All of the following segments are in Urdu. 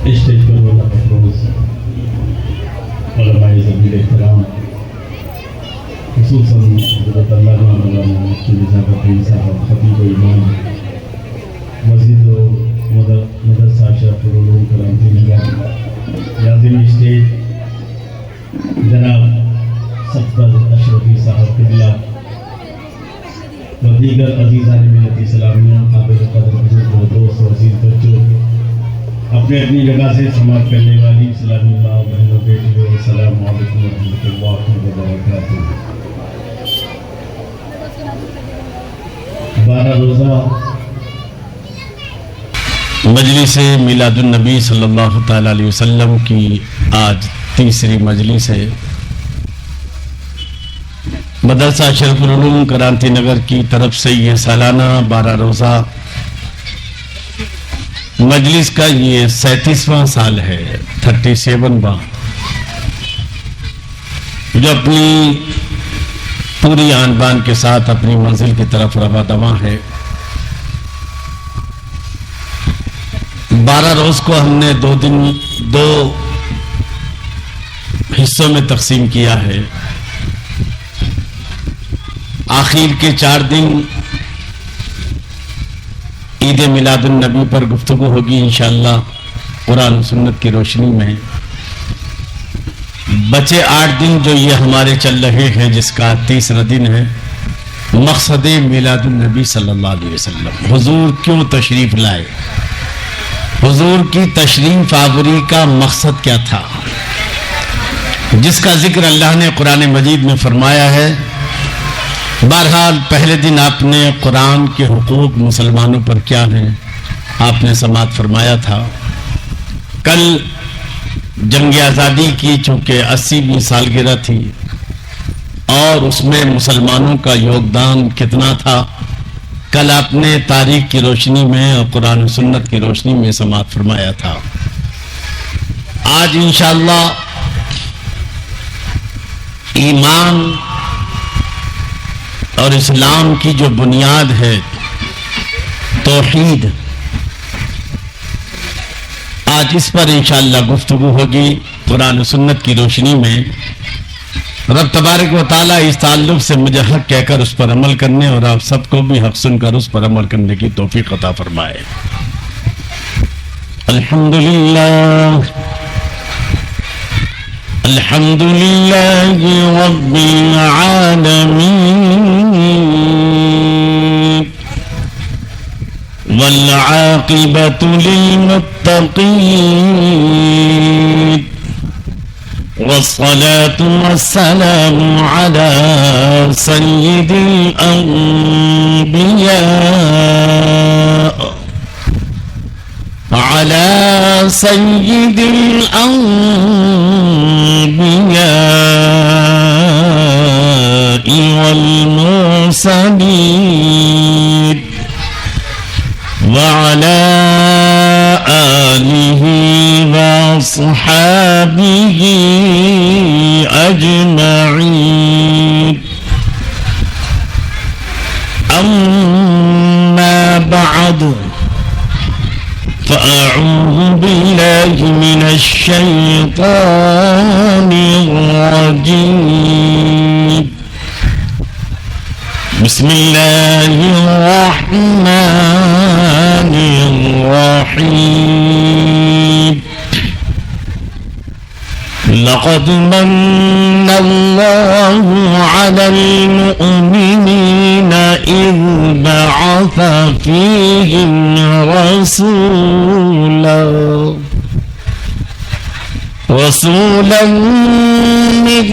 اسٹیج پر والا افروز علماء ضمیر احترام، خصوصاً حضرت علامہ مولانا مفتی نظام الدین صاحب خطیب و امام مسجد و مدرسہ اشرف العلوم کرانتی نگر، لازمی اسٹیج جناب سفدر اشرفی صاحب قبلہ و دیگر عزیزان ملت اسلامیہ، قابل قدر بزرگ و دوست و عزیز بچوں، اپنے اپنی جگہ سے سماعت کرنے والی اسلامی ماں بہنوں بیٹیوں، السلام علیکم ورحمۃ اللہ وبرکاتہ۔ 12 روزہ مجلس میلاد النبی صلی اللہ تعالی علیہ وسلم کی آج تیسری مجلس ہے۔ مدرسہ اشرف العلوم کرانتی نگر کی طرف سے یہ سالانہ 12 روزہ مجلس کا یہ 37واں سال ہے، 37واں، جو اپنی پوری آن بان کے ساتھ اپنی منزل کی طرف رواں دواں ہے۔ 12 روز کو ہم نے 2 حصوں میں تقسیم کیا ہے۔ آخر کے 4 دن عید میلاد النبی پر گفتگو ہوگی انشاءاللہ قرآن و سنت کی روشنی میں۔ بچے 8 دن جو یہ ہمارے چل رہے ہیں، جس کا 30واں دن ہے، مقصد میلاد النبی صلی اللہ علیہ وسلم، حضور کیوں تشریف لائے، حضور کی تشریف آوری کا مقصد کیا تھا، جس کا ذکر اللہ نے قرآن مجید میں فرمایا ہے۔ بہرحال پہلے دن آپ نے قرآن کے حقوق مسلمانوں پر کیا ہیں آپ نے سماعت فرمایا تھا۔ کل جنگ آزادی کی چونکہ 80ویں سالگرہ تھی اور اس میں مسلمانوں کا یوگدان کتنا تھا، کل آپ نے تاریخ کی روشنی میں اور قرآن و سنت کی روشنی میں سماعت فرمایا تھا۔ آج انشاءاللہ ایمان اور اسلام کی جو بنیاد ہے توحید، آج اس پر انشاءاللہ گفتگو ہوگی قرآن و سنت کی روشنی میں۔ رب تبارک و تعالیٰ اس تعلق سے مجھے حق کہہ کر اس پر عمل کرنے اور آپ سب کو بھی حق سن کر اس پر عمل کرنے کی توفیق عطا فرمائے۔ الحمدللہ الحمدللہ رب العالمین والعاقبۃ للمتقین والصلاة والسلام على سيد الأنبياء على سيد الأنبياء والمرسلين وعلى آله وصحابه أجمعين، أما بعد، فأعوذ بالله من الشيطان الرجيم، بسم الله الرحمن الرحيم، لقد من الله على المؤمنين إذ بعث فيهم رسولا من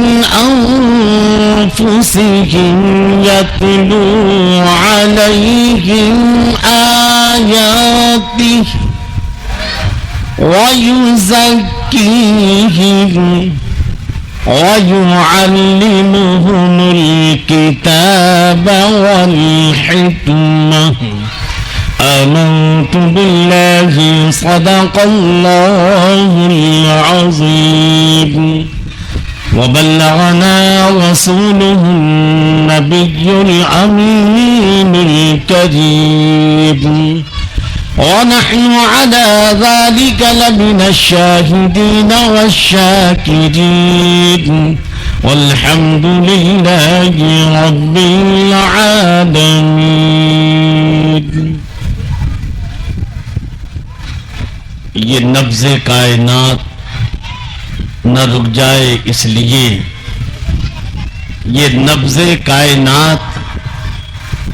أنفسهم يتلو عليهم آياته ويزكيهم ويعلمهم الكتاب والحكمة، آمنت بالله صدق الله العظيم وبلغنا رسوله النبي الأمين الكريم ونحن على ذلك لمن الشاهدين والشاكرين والحمد لله رب العالمين. یہ نبض کائنات نہ رک جائے اس لیے، یہ نبض کائنات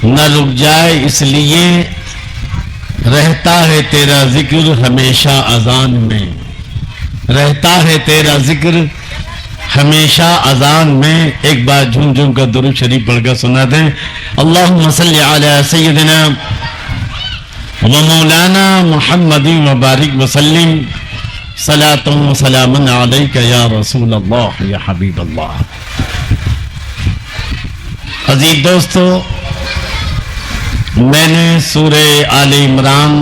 نہ رک جائے اس لیے رہتا ہے تیرا ذکر ہمیشہ اذان میں، رہتا ہے تیرا ذکر ہمیشہ اذان میں. ایک بار جھوم جھوم کا درود شریف پڑھ کر سنا دیں. اللہم صلی علی سیدنا و مولانا محمد وبارک وسلم صلاۃ و سلام علیک یا رسول اللہ یا حبیب اللہ. عزیز دوستو، میں نے سورہ آل عمران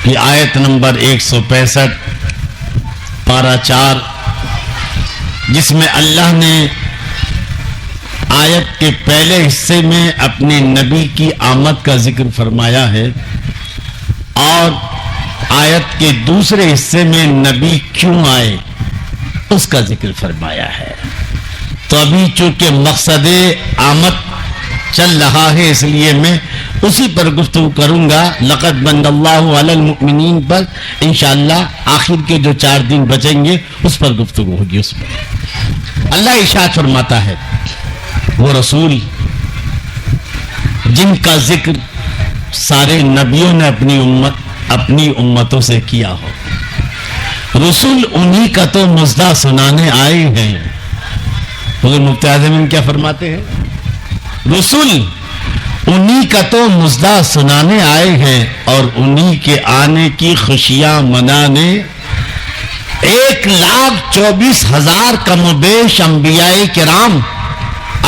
کی آیت نمبر 165 پارہ 4 جس میں اللہ نے آیت کے پہلے حصے میں اپنے نبی کی آمد کا ذکر فرمایا ہے اور آیت کے دوسرے حصے میں نبی کیوں آئے اس کا ذکر فرمایا ہے. تو ابھی چونکہ مقصد آمد چل رہا ہے اس لیے میں اسی پر گفتگو کروں گا. لقد من اللہ علی المؤمنین پر انشاءاللہ آخر کے جو 4 دن بچیں گے اس پر گفتگو ہوگی. اس پر اللہ ارشاد فرماتا ہے وہ رسول جن کا ذکر سارے نبیوں نے اپنی امتوں سے کیا ہو، رسول انہی کا تو مژدہ سنانے آئے ہیں. حضور مفتی اعظم کیا فرماتے ہیں؟ رسول انہی کا تو مژدہ سنانے آئے ہیں اور انہی کے آنے کی خوشیاں منانے. 1,24,000 کم و بیش انبیاء کرام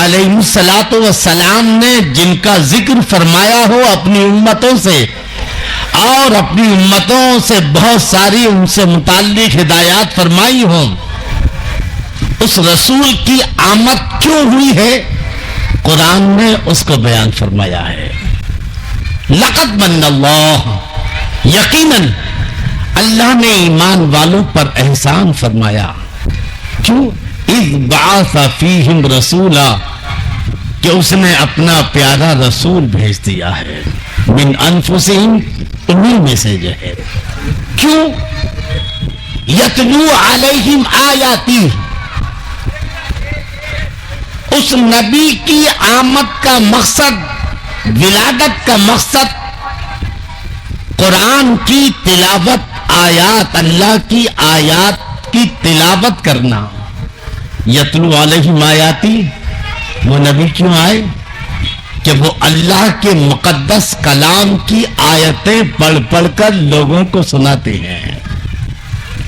علیہ الصلاۃ والسلام نے جن کا ذکر فرمایا ہو اپنی امتوں سے، اور اپنی امتوں سے بہت ساری ان سے متعلق ہدایات فرمائی ہوں، اس رسول کی آمد کیوں ہوئی ہے قرآن نے اس کو بیان فرمایا ہے. لقد من اللہ، یقیناً اللہ نے ایمان والوں پر احسان فرمایا. کیوں؟ اذ بعث فیہم رسولا، کہ اس نے اپنا پیارا رسول بھیج دیا ہے. من انفسہم، انہی میں سے جو ہے. کیوں؟ یتلو علیہم آیاتی، اس نبی کی آمد کا مقصد، ولادت کا مقصد قرآن کی تلاوت، آیات، اللہ کی آیات کی تلاوت کرنا. یتلو علیہم آیاتی، وہ نبی کیوں آئے؟ کہ وہ اللہ کے مقدس کلام کی آیتیں پڑھ پڑھ کر لوگوں کو سناتے ہیں.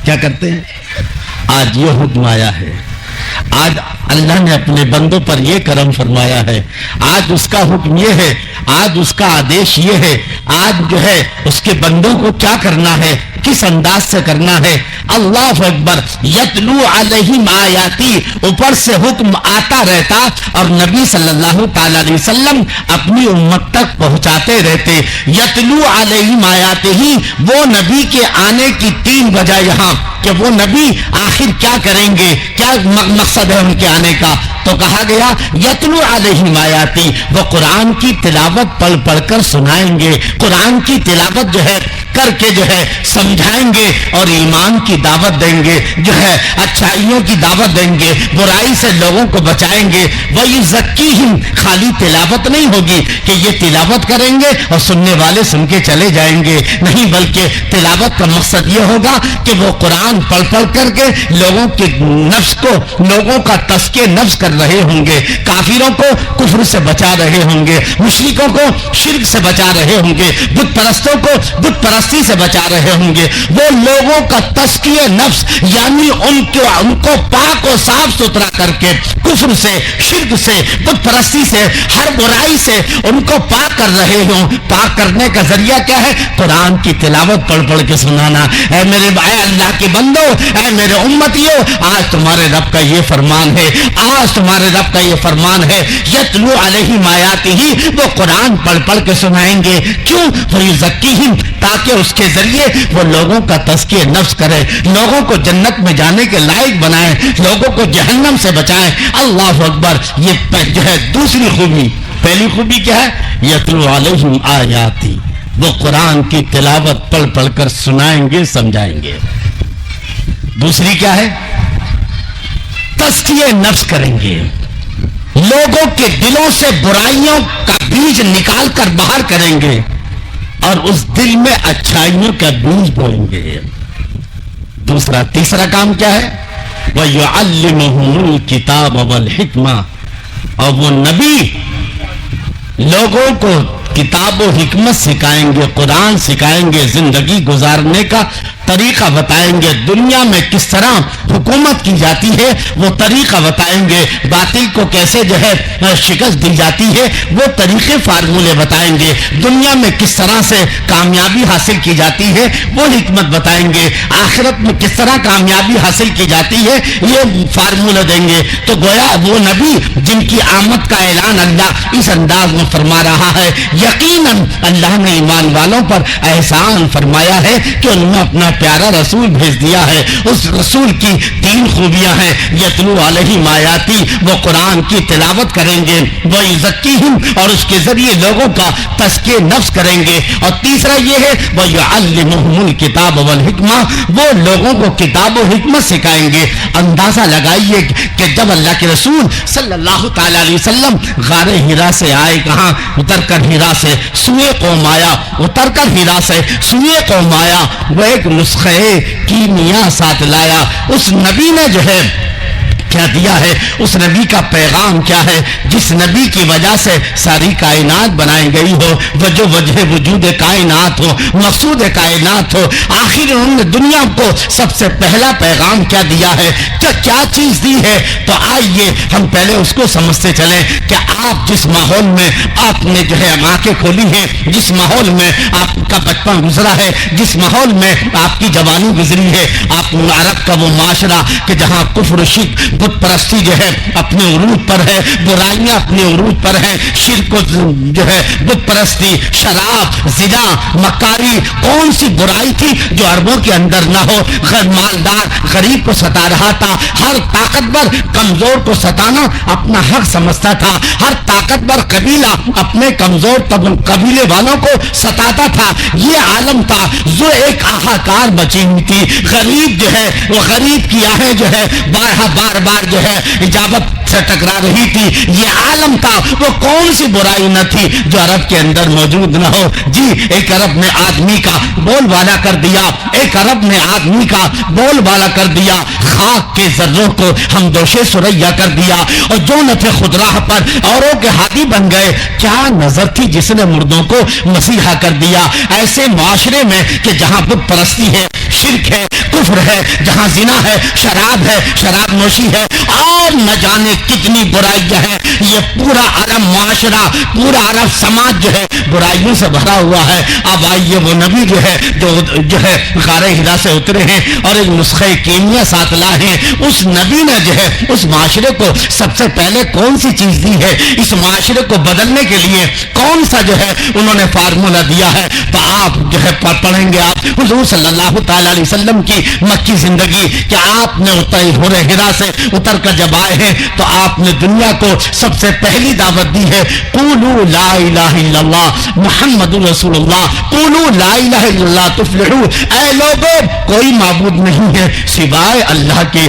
کیا کرتے ہیں؟ آج یہ حکم آیا ہے، آج اللہ نے اپنے بندوں پر یہ کرم فرمایا ہے، آج اس کا حکم یہ ہے، آج اس کا آدیش یہ ہے، آج جو ہے اس کے بندوں کو کیا کرنا ہے، کس انداز سے کرنا ہے. اللہ اکبر. یتلو علیہم آیاتی، اوپر سے حکم آتا رہتا اور نبی صلی اللہ تعالی علیہ وسلم اپنی امت تک پہنچاتے رہتے. یتلو علیہم آیاتی، وہ نبی کے آنے کی 3 وجہ یہاں کہ وہ نبی آخر کیا کریں گے، کیا مقصد ہے ان کے آنے کا. تو کہا گیا یتلو علیہم آیاتی، وہ قرآن کی تلاوت پڑھ پڑھ کر سنائیں گے، قرآن کی تلاوت جو ہے کر کے جو ہے سمجھائیں گے اور ایمان کی دعوت دیں گے، جو ہے اچھائیوں کی دعوت دیں گے، برائی سے لوگوں کو بچائیں گے. وَيُزَكِّيهِمْ، خالی تلاوت نہیں ہوگی کہ یہ تلاوت کریں گے اور سننے والے سن کے چلے جائیں گے، نہیں، بلکہ تلاوت کا مقصد یہ ہوگا کہ وہ قرآن پڑھ پڑھ کر کے لوگوں کے نفس کو، لوگوں کا تزکیہ نفس کر رہے ہوں گے، کافروں کو کفر سے بچا رہے ہوں گے، مشرکوں کو شرک سے بچا رہے ہوں گے، بت پرستوں کو بت پرست پرستی سے بچا رہے ہوں گے، وہ لوگوں کا تزکیہ نفس یعنی ان کو پاک و صاف ستھرا کر کے کفر سے، شرک سے، بت پرستی سے، ہر برائی سے ان کو پاک کر رہے ہوں۔ پاک کرنے کا ذریعہ کیا ہے؟ قرآن کی تلاوت پڑھ پڑھ کے سنانا۔ اے میرے اللہ کے بندو، اے میرے امتیوں، آج تمہارے رب کا یہ فرمان ہے، آج تمہارے رب کا یہ فرمان ہے، یتلو علیہم آیاتہ، وہ قرآن پڑھ پڑھ کے سنائیں گے۔ کیوں؟ ویزکیہم، تاکہ اس کے ذریعے وہ لوگوں کا تزکیہ نفس کرے، لوگوں کو جنت میں جانے کے لائق بنائیں، لوگوں کو جہنم سے بچائیں۔ اللہ اکبر، یہ جو ہے دوسری خوبی۔ پہلی خوبی کیا ہے؟ یتلو علیہم آیاتی، وہ قرآن کی تلاوت پڑھ پڑھ کر سنائیں گے، سمجھائیں گے۔ دوسری کیا ہے؟ تزکیہ نفس کریں گے، لوگوں کے دلوں سے برائیوں کا بیج نکال کر باہر کریں گے اور اس دل میں اچھائیوں کا بیج بوئیں گے۔ دوسرا، تیسرا کام کیا ہے؟ وَيُعَلِّمُهُمُ الْكِتَابَ وَالْحِكْمَةَ، اور وہ نبی لوگوں کو کتاب و حکمت سکھائیں گے، قرآن سکھائیں گے، زندگی گزارنے کا طریقہ بتائیں گے، دنیا میں کس طرح حکومت کی جاتی ہے وہ طریقہ بتائیں گے، باطل کو کیسے جو ہے شکست دی جاتی ہے وہ طریقے فارمولے بتائیں گے، دنیا میں کس طرح سے کامیابی حاصل کی جاتی ہے وہ حکمت بتائیں گے، آخرت میں کس طرح کامیابی حاصل کی جاتی ہے یہ فارمولہ دیں گے۔ تو گویا وہ نبی جن کی آمد کا اعلان اللہ اس انداز میں فرما رہا ہے، یقیناً اللہ نے ایمان والوں پر احسان فرمایا ہے کہ ان میں اپنا پیارا رسول بھیج دیا ہے۔ اس رسول کی تین خوبیاں ہیں، یتلو علیہم آیاتی، وہ قرآن کی تلاوت کریں گے، وہ یزکیہم، اور اس کے ذریعے لوگوں کا تزکیہ نفس کریں گے، اور تیسرا یہ ہے وہ یعلمہم الکتاب والحکمہ، وہ لوگوں کو کتاب و حکمت سکھائیں گے۔ اندازہ لگائیے کہ جب اللہ کے رسول صلی اللہ تعالی علیہ وسلم غار ہرا سے آئے، کہاں اتر کر ہرا سے سوئے قوم آیا، اتر کر ہرا سے سوئے قوم آیا، وہ ایک نسخہ کیمیا ساتھ لایا۔ اس نبی نے جو ہے کیا دیا ہے؟ اس نبی کا پیغام کیا ہے؟ جس نبی کی وجہ سے ساری کائنات بنائی گئی ہو، وجہ وجود کائنات ہو، مقصود کائنات ہو، آخر انہوں نے دنیا کو سب سے پہلا پیغام کیا دیا ہے؟ کیا چیز دی ہے؟ تو آئیے ہم پہلے اس کو سمجھتے چلیں کہ آپ جس ماحول میں آپ نے جو ہے آنکھیں کھولی ہیں، جس ماحول میں آپ کا بچپن گزرا ہے، جس ماحول میں آپ کی جوانی گزری ہے، آپ عرب کا وہ معاشرہ کہ جہاں کفر شرک بت پرستی جو ہے اپنے عروج پر ہے، برائیاں اپنے عروج پر ہیں، شرک جو ہے بت پرستی، شراب، زنا، مکاری، کون سی برائی تھی جو عربوں کے اندر نہ ہو؟ مالدار غریب کو ستا رہا تھا، ہر طاقتور کمزور کو ستانا اپنا حق سمجھتا تھا، ہر طاقتور قبیلہ اپنے کمزور قبیلے والوں کو ستاتا تھا۔ یہ عالم تھا جو ایک آہاکار بچی ہوئی تھی، غریب جو ہے وہ غریب کی آہیں جو ہے بار بار جو ہے اجابت سے ٹکرا رہی تھی۔ یہ عالم تھا، وہ کون سی برائی نہ تھی جو عرب کے اندر موجود نہ ہو؟ جی، ایک عرب نے آدمی کا بول بالا کر دیا، ایک عرب نے آدمی کا بول بالا کر دیا، خاک کے ذروں کو ہم دوشے سریا کر دیا، اور جو نہ تھے خود راہ پر اوروں کے ہادی بن گئے۔ کیا نظر تھی جس نے مردوں کو مسیحا کر دیا؟ ایسے معاشرے میں کہ جہاں بت پرستی ہے، شرک ہے، کفر ہے، جہاں زنا ہے، شراب ہے، شراب نوشی ہے، اور نہ جانے کتنی برائیاں ہیں، یہ پورا عرب معاشرہ، پورا عرب سماج جو ہے برائیوں سے بھرا ہوا ہے۔ اب آئیے وہ نبی جو ہے غار ہرا سے اترے ہیں اور ایک نسخہ کیمیا ساتھ لائے ہیں۔ اس نبی نے جو ہے اس معاشرے کو سب سے پہلے کون سی چیز دی ہے؟ اس معاشرے کو بدلنے کے لیے کون سا جو ہے انہوں نے فارمولہ دیا ہے؟ تو آپ جو ہے پڑھیں گے آپ حضور صلی اللہ تعالی علیہ وسلم کی مکی زندگی کہ آپ نے غار ہرا سے اتر کر جب آئے ہیں تو آپ نے دنیا کو سب سے پہلی دعوت دی ہے، قولوا لا الہ الا اللہ محمد رسول اللہ، قولوا لا الہ الا اللہ تفلحوا، اے لوگوں کوئی معبود نہیں ہے سوائے اللہ کے،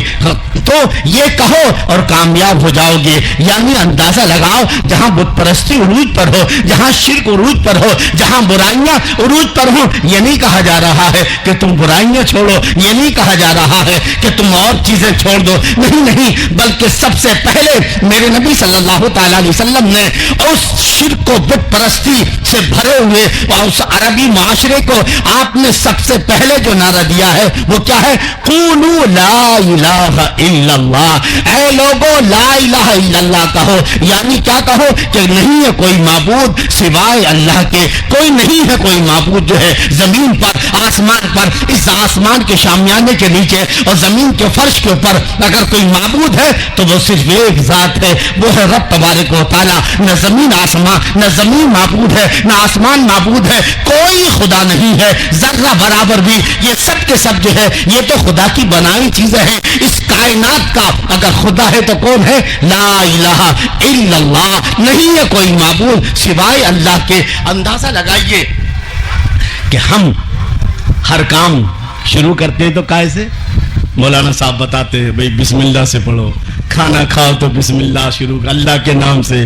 تو یہ کہو اور کامیاب ہو جاؤ گے۔ یعنی اندازہ لگاؤ، جہاں بت پرستی عروج پر ہو، جہاں شرک عروج پر ہو، جہاں برائیاں عروج پر ہوں، یہ نہیں کہا جا رہا ہے کہ تم برائیاں چھوڑو، یہ نہیں کہا جا رہا ہے کہ تم اور چیزیں چھوڑ دو، نہیں نہیں، بلکہ سب سے پہلے میرے نبی صلی اللہ تعالی علیہ وسلم نے اس شرک و بت پرستی سے بھرے ہوئے اور اس عربی معاشرے کو آپ نے سب سے پہلے جو نعرہ دیا ہے وہ کیا ہے؟ قولوا لا الہ الا اللہ، اے لوگو لا الہ الا اللہ کہو، یعنی کیا کہو کہ نہیں ہے کوئی معبود سوائے اللہ کے، کوئی نہیں ہے کوئی معبود جو ہے زمین پر آسمان پر، اس آسمان کے شامیانے کے نیچے اور زمین کے فرش کے اوپر اگر کوئی معبود ہے تو وہ صرف ایک ذات ہے، وہ ہے رب تبارک و تعالی۔ نہ زمین آسمان، نہ زمین معبود ہے، نہ آسمان معبود ہے، کوئی خدا نہیں ہے ذرہ برابر بھی، یہ سب کے سب جو ہے یہ تو خدا کی بنائی چیزیں ہیں۔ اس کائنات کا اگر خدا ہے تو کون ہے؟ لا الہ الا اللہ، نہیں ہے کوئی معبود سوائے اللہ کے۔ اندازہ لگائیے کہ ہم ہر کام شروع کرتے ہیں تو کائے سے؟ مولانا صاحب بتاتے ہیں بھئی بسم اللہ سے پڑھو، کھانا کھاؤ تو بسم اللہ شروع، اللہ کے نام سے،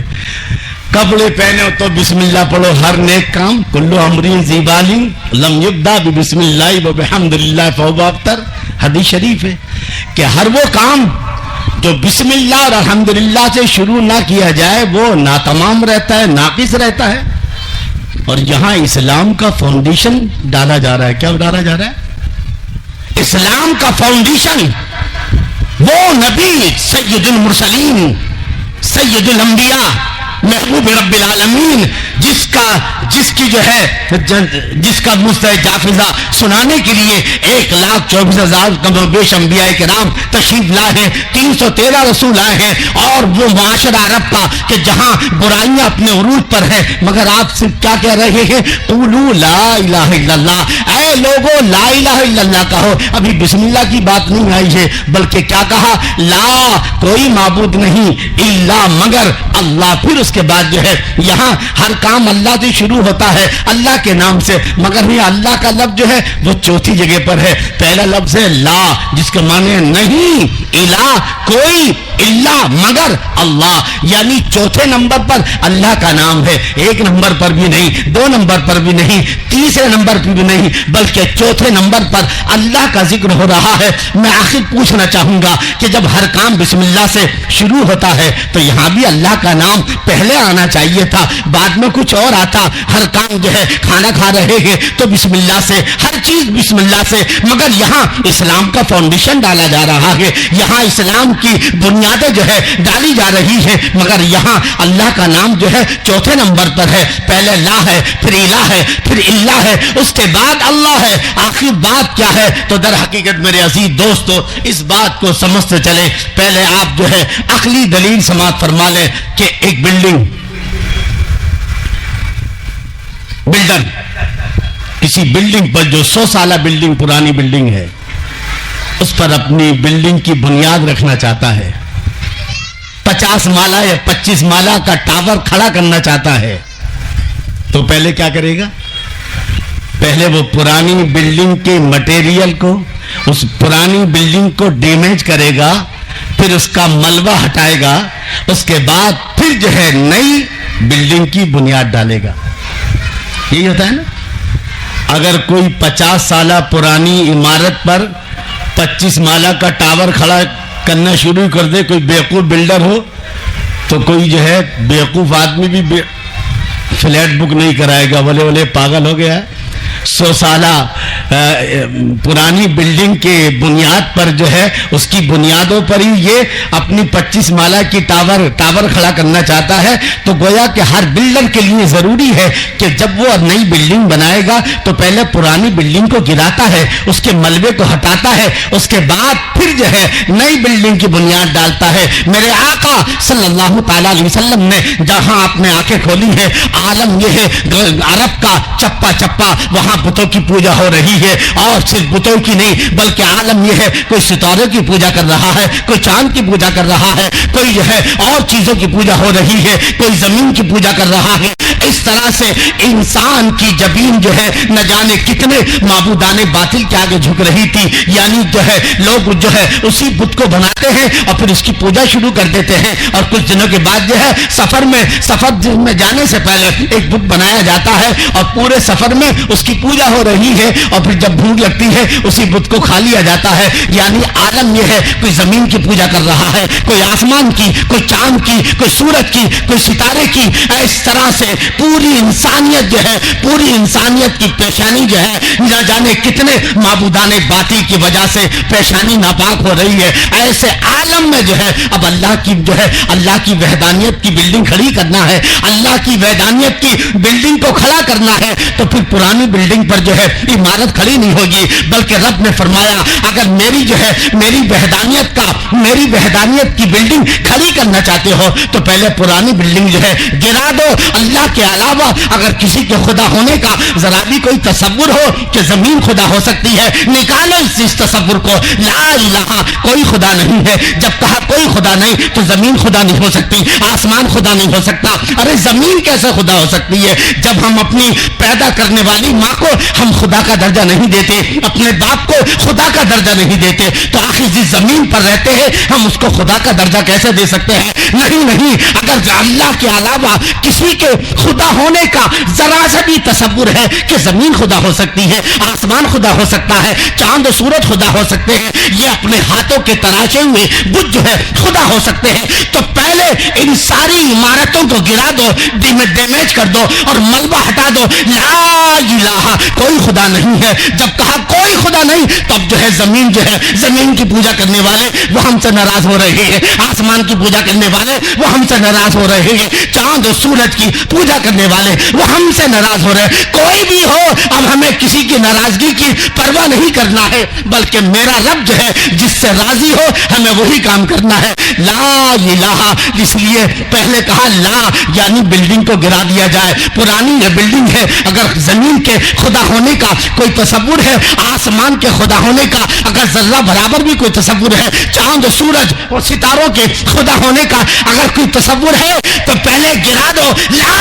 کپڑے پہنے ہو تو بسم اللہ پڑھو، ہر نیک کام کلو امری زیبالی لم یبدا بسم اللہ وبحمد اللہ فهو ابتر، حدیث شریف ہے کہ ہر وہ کام جو بسم اللہ اور الحمدللہ سے شروع نہ کیا جائے وہ ناتمام رہتا ہے، ناقص رہتا ہے۔ اور یہاں اسلام کا فاؤنڈیشن ڈالا جا رہا ہے۔ کیا ڈالا جا رہا ہے؟ اسلام کا فاؤنڈیشن وہ نبی سید المرسلین سید الانبیاء محبوب رب العالمین جس کی جو ہے جس کا مستحق جافزہ سنانے کے لیے 1,24,000 کم و بیش انبیاء کرام تشریف لائے ہیں، 313 رسول آئے ہیں، اور وہ معاشرہ عرب کا کہ جہاں برائیاں اپنے عروج پر ہیں، مگر آپ صرف کیا کہہ رہے ہیں؟ قولوا لا الہ الا اللہ، اے لوگوں لا الہ الا اللہ کہو۔ ابھی بسم اللہ کی بات نہیں آئی ہے، بلکہ کیا کہا؟ لا، کوئی معبود نہیں الا مگر اللہ۔ پھر اس کے بعد جو ہے یہاں ہر کام اللہ سے شروع ہوتا ہے، اللہ کے نام سے، مگر یہ اللہ کا لفظ جو ہے وہ چوتھی جگہ پر ہے۔ پہلا لفظ ہے لا، جس کے معنی نہیں، الہ کوئی، الا مگر اللہ، یعنی چوتھے نمبر پر اللہ کا نام ہے، ایک نمبر پر بھی نہیں، 2 نمبر پر بھی نہیں، تیسرے نمبر پر بھی نہیں، بلکہ چوتھے نمبر پر اللہ کا ذکر ہو رہا ہے۔ میں آخر پوچھنا چاہوں گا کہ جب ہر کام بسم اللہ سے شروع ہوتا ہے تو یہاں بھی اللہ کا نام پہلے آنا چاہیے تھا، بعد میں کچھ اور آتا۔ ہر کام جو ہے کھانا کھا رہے ہیں تو بسم اللہ سے، ہر چیز بسم اللہ سے، مگر یہاں اسلام کا فاؤنڈیشن ڈالا جا رہا ہے، یہاں اسلام کی بنیادیں جو ہے ڈالی جا رہی ہے، مگر یہاں اللہ کا نام جو ہے چوتھے نمبر پر ہے۔ پہلے لا ہے، پھر الہ ہے، پھر اللہ ہے، اس کے بعد اللہ ہے۔ آخر بات کیا ہے؟ تو در حقیقت میرے عزیز دوستو اس بات کو سمجھتے چلے، پہلے آپ جو ہے عقلی دلیل سماعت فرما لیں کہ ایک بلڈر کسی بلڈنگ پر جو 100 سالہ بلڈنگ، پرانی بلڈنگ ہے، اس پر اپنی بلڈنگ کی بنیاد رکھنا چاہتا ہے، 50 مالہ یا 25 مالہ کا ٹاور کھڑا کرنا چاہتا ہے، تو پہلے کیا کرے گا؟ پہلے وہ پرانی بلڈنگ کے مٹیریل کو، اس پرانی بلڈنگ کو ڈیمیج کرے گا، پھر اس کا ملبہ ہٹائے گا، اس کے بعد پھر جو ہے نئی بلڈنگ کی بنیاد ڈالے گا۔ یہی ہوتا ہے نا؟ اگر کوئی 50 سالہ پرانی عمارت پر 25 مالہ کا ٹاور کھڑا کرنا شروع کر دے، کوئی بیوقوف بلڈر ہو، تو کوئی جو ہے بیوقوف آدمی بھی فلیٹ بک نہیں کرائے گا، بولے پاگل ہو گیا ہے۔ 100 سالہ پرانی بلڈنگ کے بنیاد پر جو ہے اس کی بنیادوں پر ہی یہ اپنی 25 مالہ کی ٹاور کھڑا کرنا چاہتا ہے۔ تو گویا کہ ہر بلڈر کے لیے ضروری ہے کہ جب وہ نئی بلڈنگ بنائے گا تو پہلے پرانی بلڈنگ کو گراتا ہے، اس کے ملبے کو ہٹاتا ہے، اس کے بعد پھر جو ہے نئی بلڈنگ کی بنیاد ڈالتا ہے۔ میرے آقا صلی اللہ تعالی علیہ وسلم نے جہاں آپ نے آنکھیں کھولی ہے، عالم یہ ہے عرب کا چپا چپا وہاں بتوں کی پوجا ہو رہی ہے، اور صرف بتوں کی نہیں بلکہ عالم یہ ہے کوئی ستاروں کی پوجا کر رہا ہے، کوئی چاند کی پوجا کر رہا ہے، کوئی جو ہے اور چیزوں کی پوجا ہو رہی ہے، کوئی زمین کی پوجا کر رہا ہے۔ اس طرح سے انسان کی جبین جو ہے نہ جانے کتنے معبودان باطل کے آگے جھک رہی تھی، یعنی جو ہے لوگ جو ہے اسی بت کو بناتے ہیں اور پھر اس کی پوجا شروع کر دیتے ہیں، اور کچھ دنوں کے بعد جو ہے سفر میں جانے سے پہلے ایک بت بنایا جاتا ہے اور پورے سفر میں اس کی پوجا ہو رہی ہے، اور پھر پھر جب بھوک لگتی ہے اسی بت کو کھا لیا جاتا ہے. یعنی عالم یہ ہے کوئی زمین کی پوجا کر رہا ہے, کوئی آسمان کی, کوئی چاند کی, کوئی سورج کی, کوئی ستارے کی. اس طرح سے پوری انسانیت جو ہے, پوری انسانیت کی پیشانی جو ہے نہ جانے کتنے معبودان باطل کی وجہ سے پیشانی ناپاک ہو رہی ہے. ایسے عالم میں جو ہے اب اللہ کی جو ہے اللہ کی وحدانیت کی بلڈنگ کھڑی کرنا ہے, اللہ کی وحدانیت کی بلڈنگ کو کھڑا کرنا ہے, تو پھر پرانی بلڈنگ پر جو ہے عمارت کھڑی نہیں ہوگی. بلکہ رب نے فرمایا اگر میری جو ہے میری وحدانیت کی بلڈنگ کھڑی کرنا چاہتے ہو تو پہلے پرانی بلڈنگ جو ہے گرا دو. اللہ کے علاوہ اگر کسی کے خدا ہونے کا ذرا بھی کوئی تصور ہو کہ زمین خدا ہو سکتی ہے, نکالو اس تصور کو. لا الہ, کوئی خدا نہیں ہے. جب کہا کوئی خدا نہیں تو زمین خدا نہیں ہو سکتی, آسمان خدا نہیں ہو سکتا. ارے زمین کیسے خدا ہو سکتی ہے جب ہم اپنی پیدا کرنے والی ماں کو ہم خدا کا درجہ نہیں دیتے, اپنے باپ کو خدا کا درجہ نہیں دیتے, تو آخر جس زمین پر رہتے ہیں ہم اس کو خدا کا درجہ کیسے دے سکتے ہیں؟ نہیں, اگر اللہ کے علاوہ کسی کے خدا ہونے کا ذرا سا بھی تصور ہے کہ زمین خدا ہو سکتی ہے, آسمان خدا ہو سکتا ہے, چاند و سورج خدا ہو سکتے ہیں, یہ اپنے ہاتھوں کے تراشے ہوئے بت جو ہے خدا ہو سکتے ہیں, تو پہلے ان ساری عمارتوں کو گرا دو, ڈیمیج کر دو اور ملبہ ہٹا دو. لا الہ, کوئی خدا نہیں ہے. جب کہا کوئی خدا نہیں تب جو ہے زمین کی پوجا کرنے والے وہ ہم سے ناراض ہو رہے ہیں, آسمان کی پوجا کرنے والے وہ ہم سے ناراض ہو رہے ہیں, چاند و سورج کی پوجا کرنے والے وہ ہم سے ناراض ہو رہے ہیں. کوئی بھی ہو اب ہمیں کسی کی ناراضگی کی پرواہ نہیں کرنا ہے, بلکہ میرا رب جو ہے جس سے راضی ہو ہمیں وہی کام کرنا ہے. لا الہ, اس لیے پہلے کہا لا یعنی بلڈنگ کو گرا دیا جائے. پرانی یہ بلڈنگ ہے, اگر زمین کے خدا ہونے کا کوئی تصور ہے, آسمان کے خدا ہونے کا اگر ذرہ برابر بھی کوئی تصور ہے, چاند سورج اور ستاروں کے خدا ہونے کا اگر کوئی تصور ہے تو پہلے گرا دو. لا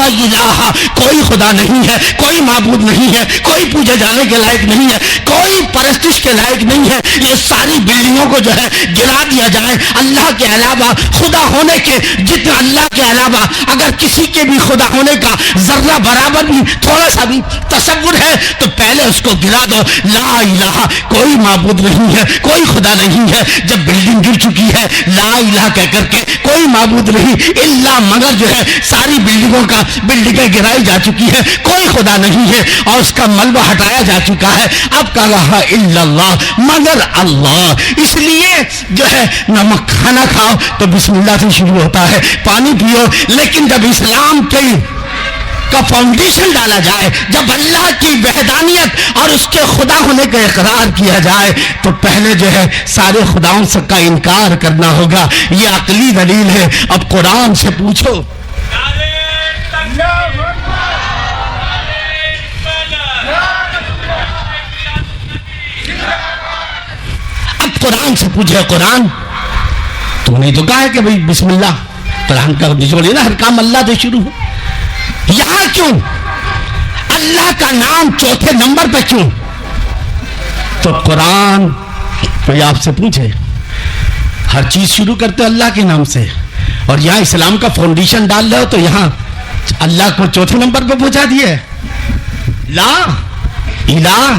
الہ, کوئی خدا نہیں ہے, کوئی معبود نہیں ہے, کوئی پوجے جانے کے لائق نہیں ہے, کوئی پرستش کے لائق نہیں ہے. یہ ساری بلڈنگوں کو جو ہے گرا دیا جائے. اللہ کے علاوہ خدا ہونے کے جتنے اللہ کے علاوہ اگر کسی کے بھی خدا ہونے کا ذرہ برابر بھی تھوڑا سا بھی تصور ہے تو پہلے اس کو گرا دو. لا الہ, کوئی معبود نہیں ہے, کوئی خدا نہیں ہے. جب بلڈنگ گر چکی ہے لا الہ کہہ کر کے کوئی معبود نہیں الا مگر جو ہے ساری بلڈنگیں گرائی جا چکی ہے, کوئی خدا نہیں ہے اور اس کا ملبہ ہٹایا جا چکا ہے. اب کہا رہا الا اللہ, مگر اللہ. اس لیے جو ہے نمک کھانا کھاؤ تو بسم اللہ سے شروع ہوتا ہے, پانی پیو, لیکن جب اسلام کا فاؤنڈیشن ڈالا جائے, جب اللہ کی وحدانیت اور اس کے خدا ہونے کا اقرار کیا جائے تو پہلے جو ہے سارے خداؤں سے کا انکار کرنا ہوگا. یہ عقلی دلیل ہے. اب قرآن سے پوچھو, اب قرآن سے پوچھے, قرآن تو نے تو کہا ہے کہ بھئی بسم اللہ, قرآن کا نچوڑ نا ہر کام اللہ سے شروع ہو. یہاں کیوں اللہ کا نام چوتھے نمبر پہ کیوں؟ تو قرآن کوئی آپ سے پوچھے, ہر چیز شروع کرتے اللہ کے نام سے, اور یہاں اسلام کا فاؤنڈیشن ڈال رہے ہو تو یہاں اللہ کو چوتھے نمبر پہ پہنچا دیے. لا الہ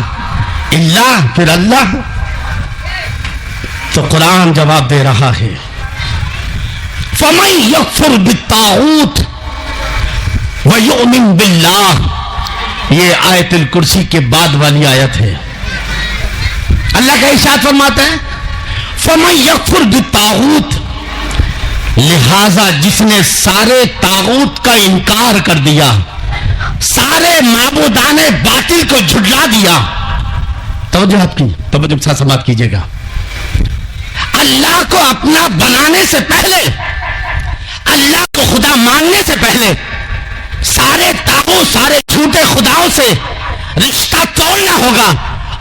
الا, پھر اللہ. تو قرآن جواب دے رہا ہے, فَمَن يَكْفُرْ بِالطَّاغُوتِ وَيُؤْمِن بِاللَّهِ, یہ آیت الکرسی کے بعد والی آیت ہے. اللہ کا ارشاد فرماتا ہے فَمَن يَكْفُرْ بِالطَّاغُوتِ, لہذا جس نے سارے طاغوت کا انکار کر دیا, سارے معبودان باطل کو جھٹلا دیا. توجہ آپ کی, توجہ ساتھ سماعت کیجئے گا. اللہ کو اپنا بنانے سے پہلے, اللہ کو خدا ماننے سے پہلے سارے طاغوت, سارے جھوٹے خداؤں سے رشتہ توڑنا ہوگا,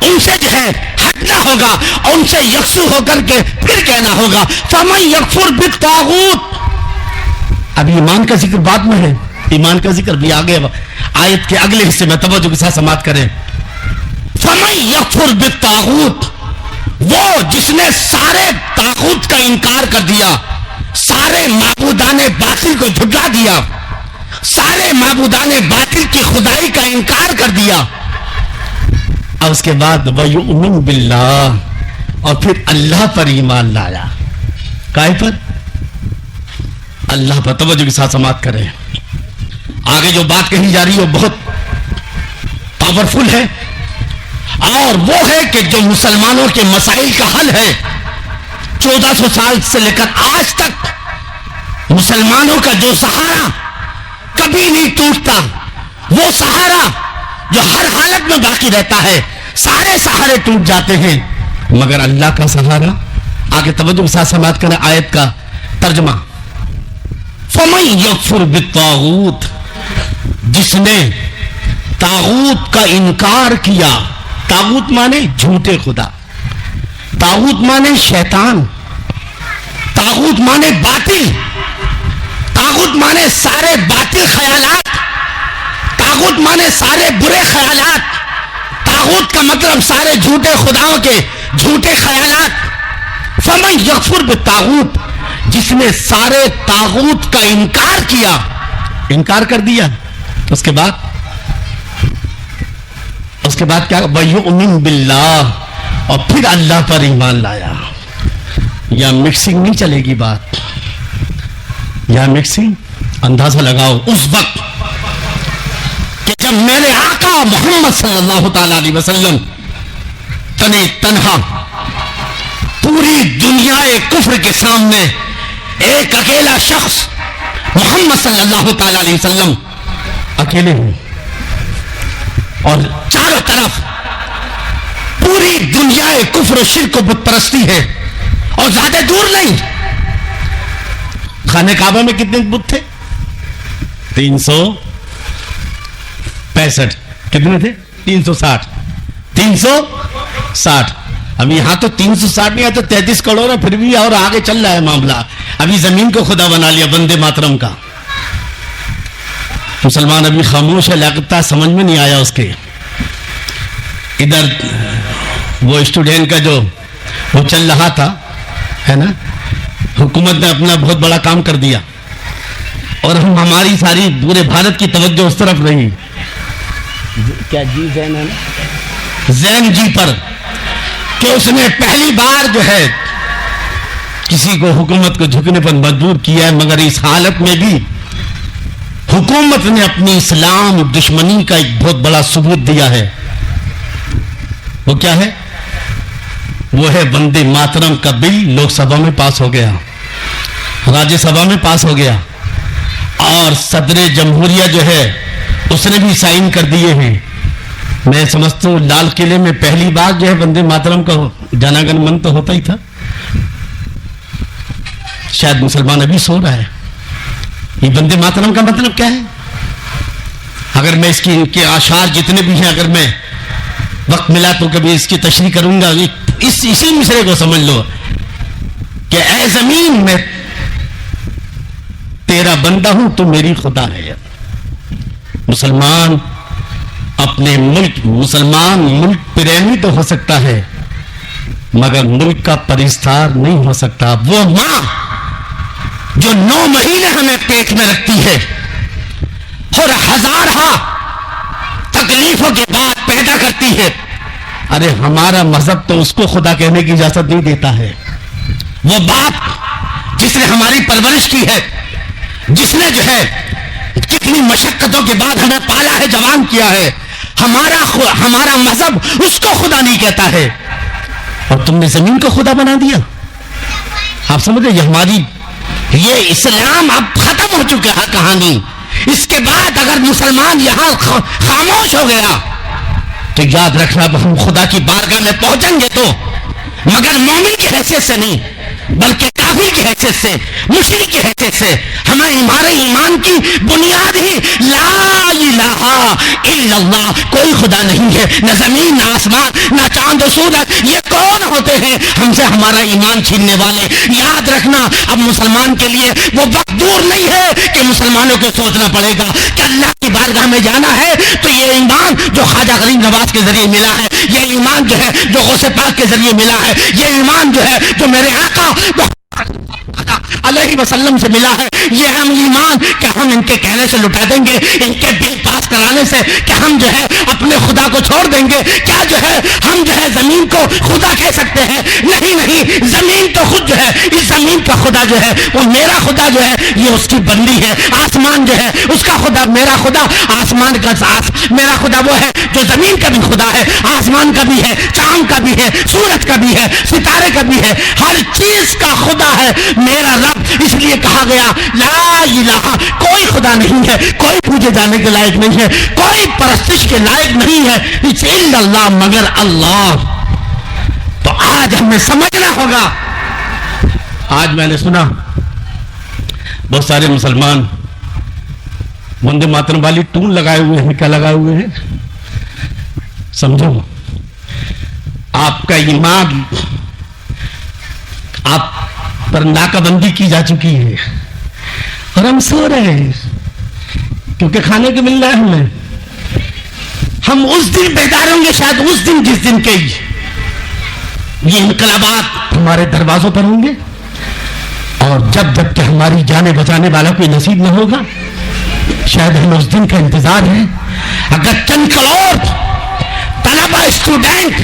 ان سے جو ہے ہٹنا ہوگا, ان سے یکسو ہو کر کے پھر کہنا ہوگا فَمَن يَكْفُرْ بِالطَّاغُوتِ. اب ایمان کا ذکر بعد میں ہے, ایمان کا ذکر بھی آگے آیت کے اگلے حصے میں, توجہ کے ساتھ سماعت کریں. فَمَن يَكْفُرْ بِالطَّاغُوتِ, وہ جس نے سارے طاغوت کا انکار کر دیا, سارے معبودان باطل کو جھٹلا دیا, سارے معبودان باطل کی خدائی کا انکار کر دیا. اور اس کے بعد وَيُؤْمِنْ بِاللَّهِ، اور پھر اللہ پر ایمان لایا. کائے پر؟ اللہ پر. توجہ کے ساتھ سماعت کریں. آگے جو بات کہی جا رہی ہے وہ بہت پاورفل ہے، اور وہ ہے کہ جو مسلمانوں کے مسائل کا حل ہے 1400 سال سے لے کر آج تک مسلمانوں کا جو سہارا کبھی نہیں ٹوٹتا، وہ سہارا جو ہر حالت میں باقی رہتا ہے. سارے سہارے ٹوٹ جاتے ہیں مگر اللہ کا سہارا. آگے توجہ کے ساتھ سماعت کریں آیت کا ترجمہ. فَمَن يَكْفُرْ بِالطَّاغُوتِ، جس نے طاغوت کا انکار کیا. طاغوت مانے جھوٹے خدا، طاغوت مانے شیطان، طاغوت مانے باطل، طاغوت مانے سارے باطل خیالات، طاغوت مانے سارے برے خیالات، طاغوت کا مطلب سارے جھوٹے خداؤں کے جھوٹے خیالات. فَمَن يَكْفُرْ بِالطَّاغُوتِ، جس نے سارے طاغوت کا انکار کیا، انکار کر دیا. اس کے بعد کیا؟ وَيُؤْمِنْ بِاللَّهِ، اور پھر اللہ پر ایمان لایا. یا مکسنگ نہیں چلے گی بات، یا مکسنگ. اندازہ لگاؤ اس وقت کہ جب میرے آقا محمد صلی اللہ تعالی علیہ وسلم تنہا پوری دنیا کفر کے سامنے ایک اکیلا شخص محمد صلی اللہ تعالی علیہ وسلم اکیلے ہوں، اور چاروں طرف پوری دنیا کفر و شرک و بت پرستی ہے. اور زیادہ دور نہیں، خانہ کعبہ میں کتنے بت تھے؟ 365. کتنے تھے؟ 360. 360. اب یہاں تو 360 نہیں، تو 33 کروڑ ہے، پھر بھی اور آگے چل رہا ہے معاملہ. ابھی زمین کو خدا بنا لیا بندے ماترم کا. مسلمان ابھی خاموش ہے، لگتا سمجھ میں نہیں آیا اس کے. ادھر وہ اسٹوڈنٹ کا جو وہ چل رہا تھا ہے نا، حکومت نے اپنا بہت بڑا کام کر دیا، اور ہماری ساری پورے بھارت کی توجہ اس طرف رہی. کیا جی زین ہے نا، زین جی پر، کہ اس نے پہلی بار جو ہے کسی کو حکومت کو جھکنے پر مجبور کیا ہے. مگر اس حالت میں بھی حکومت نے اپنی اسلام دشمنی کا ایک بہت بڑا ثبوت دیا ہے. وہ کیا ہے؟ وہ ہے وندے ماترم کا بل. لوک سبھا میں پاس ہو گیا، راجیہ سبھا میں پاس ہو گیا، اور صدر جمہوریہ جو ہے اس نے بھی سائن کر دیے ہیں. میں سمجھتا ہوں لال قلعے میں پہلی بار جو ہے وندے ماترم کا جنگن من تو ہوتا ہی تھا. شاید مسلمان ابھی سو رہا ہے. یہ وندے ماترم کا مطلب کیا ہے؟ اگر میں اس کی ان کے اشعار جتنے بھی ہیں، اگر میں وقت ملا تو کبھی اس کی تشریح کروں گا. اسی مصرے کو سمجھ لو کہ اے زمین میں تیرا بندہ ہوں، تو میری خدا ہے. مسلمان اپنے مسلمان ملک پریمی تو ہو سکتا ہے مگر ملک کا پرستار نہیں ہو سکتا. وہ ماں جو 9 مہینے ہمیں پیٹ میں رکھتی ہے اور ہزارہ تکلیفوں کے بعد پیدا کرتی ہے، ارے ہمارا مذہب تو اس کو خدا کہنے کی اجازت نہیں دیتا ہے. وہ باپ جس نے ہماری پرورش کی ہے، جس نے جو ہے کتنی مشقتوں کے بعد ہمیں پالا ہے، جوان کیا ہے، ہمارا مذہب اس کو خدا نہیں کہتا ہے، اور تم نے زمین کو خدا بنا دیا. آپ سمجھے یہ اسلام اب ختم ہو چکا ہے کہانی. اس کے بعد اگر مسلمان یہاں خاموش ہو گیا تو یاد رکھنا ہم خدا کی بارگاہ میں پہنچیں گے، تو مگر مومن کی حیثیت سے نہیں بلکہ کافر کی حیثیت سے، مشرک کی حیثیت سے. ہمیں ہمارے ایمان کی بنیاد ہی لا الہ الا اللہ، کوئی خدا نہیں ہے، نہ زمین نہ آسمان نہ چاند و سورج. یہ کون ہوتے ہیں ہم سے ہمارا ایمان چھیننے والے؟ یاد رکھنا اب مسلمان کے لیے وہ وقت دور نہیں ہے کہ مسلمانوں کو سوچنا پڑے گا کہ اللہ کی بارگاہ میں جانا ہے تو یہ ایمان جو خواجہ غریب نواز کے ذریعے ملا ہے، یہ ایمان جو ہے جو غوث پاک کے ذریعے ملا ہے، یہ ایمان جو ہے جو میرے آقا علیہ وسلم سے ملا ہے، یہ ہم ایمان کہ ہم ان کے کہنے سے لٹا دیں گے، ان کے بل پاس احساس کرانے سے کہ ہم جو ہے اپنے خدا کو چھوڑ دیں گے، کیا جو ہے ہم جو ہے زمین کو خدا کہہ سکتے ہیں؟ نہیں نہیں، زمین تو خود جو ہے، اس زمین کا خدا جو ہے وہ میرا خدا جو ہے یہ اس کی بندی ہے، آسمان جو ہے اس کا خدا میرا خدا، آسمان کا میرا خدا وہ ہے جو زمین کا بھی خدا ہے، آسمان کا بھی ہے، چاند کا بھی ہے، سورج کا بھی ہے، ستارے کا بھی ہے، ہر چیز کا خدا ہے میرا رب۔ اس لیے کہا گیا لا الہ، کوئی خدا نہیں ہے، کوئی پوجے جانے کے لائق نہیں ہے، کوئی پرستش کے لائق نہیں ہے الا اللہ، مگر اللہ۔ تو آج ہمیں سمجھنا ہوگا۔ آج میں نے سنا بہت سارے مسلمان وندے ماترم والی ٹون لگائے ہوئے ہیں، کیا لگائے ہوئے ہیں سمجھو؟ آپ کا ایمان، آپ پر ناکہ بندی کی جا چکی ہے اور ہم سو رہے ہیں کیونکہ کھانے کو مل رہا ہے ہمیں۔ ہم اس دن بیدار ہوں گے شاید، اس دن جس دن کے یہ انقلابات ہمارے دروازوں پر ہوں گے، اور جب کہ ہماری جانیں بچانے والا کوئی نصیب نہ ہوگا، شاید ہمیں اس دن کا انتظار ہے۔ اگر چند کروڑ طلبہ اسٹوڈنٹ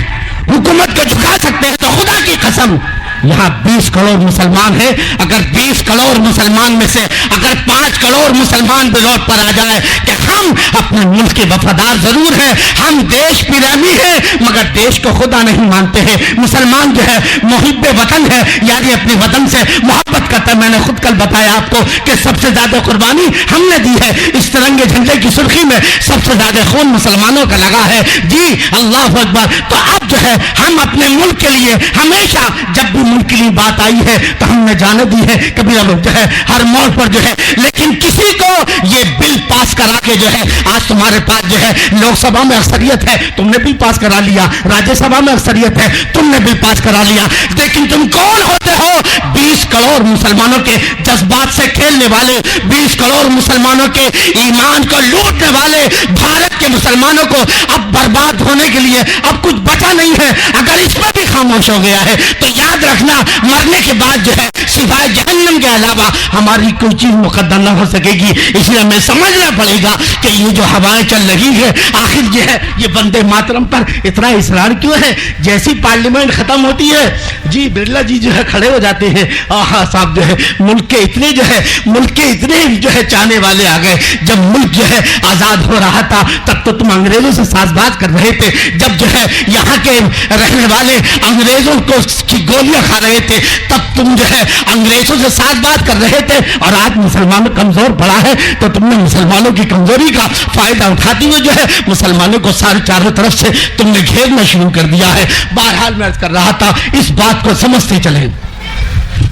حکومت کو جھکا سکتے ہیں تو خدا کی قسم یہاں 20 کروڑ مسلمان ہیں، اگر 20 کروڑ مسلمان میں سے اگر 5 کروڑ مسلمان بلوٹ پر آ جائے کہ ہم اپنے ملک کے وفادار ضرور ہیں، ہم دیش پریمی ہیں مگر دیش کو خدا نہیں مانتے ہیں، مسلمان جو ہے محب وطن ہے، یعنی اپنے وطن سے محبت کرتا ہے۔ میں نے خود کل بتایا آپ کو کہ سب سے زیادہ قربانی ہم نے دی ہے، اس ترنگے جھنڈے کی سرخی میں سب سے زیادہ خون مسلمانوں کا لگا ہے، جی اللہ اکبر۔ تو اب جو ہے ہم اپنے ملک کے لیے ہمیشہ جب بھی ملک کے لیے بات آئی ہے تو ہم نے جانے دی ہے، کبھی ہم جو ہے ہر موڑ پر جو ہے، لیکن کسی کو یہ بل پاس کرا کے جو ہے آج تمہارے پاس جو ہے لوک سبھا میں اکثریت ہے، تم نے بل پاس کرا لیا، راجیہ سبھا میں اکثریت ہے، تم نے بل پاس کرا لیا، لیکن تم کون ہوتے ہو؟ 20 کروڑ مسلمانوں کے جذبات سے کھیلنے والے، 20 کروڑ مسلمانوں کے ایمان کو لوٹنے والے، بھارت کے مسلمانوں کو اب برباد ہونے کے لیے اب کچھ بچا نہیں ہے۔ اگر اس پر بھی خاموش ہو گیا ہے تو یاد رکھنا مرنے کے بعد جو ہے سوائے جہنم کے علاوہ ہماری کوئی چیز مقدر نہ ہو سکے گی۔ اس لیے ہمیں سمجھنا پڑے گا کہ یہ جو ہوائیں چل رہی ہے آخر جو ہے یہ وندے ماترم پر اتنا اصرار کیوں ہے؟ جیسی پارلیمنٹ ختم ہوتی ہے جی برلا جی جو ہے کھڑے ہو جاتے ہیں، آہا صاحب جو ہے ملک کے اتنے جو ہے چاہنے والے آ گئے۔ جب ملک جو ہے آزاد ہو رہا تھا تب تو تم انگریزوں سے ساز باز کر رہے تھے، جب جو ہے یہاں کے رہنے والے انگریزوں کو کی گولیاں کھا رہے تھے تب تم جو ہے انگریزوں سے ساز باز کر رہے تھے، اور آج مسلمان کمزور پڑا ہے تو تم نے مسلمانوں کی کمزوری کا فائدہ اٹھاتے ہوئے جو ہے مسلمانوں کو چاروں طرف سے تم نے گھیرنا شروع کر دیا ہے۔ بہرحال میں عرض کر رہا تھا اس بات کو سمجھتے چلیں،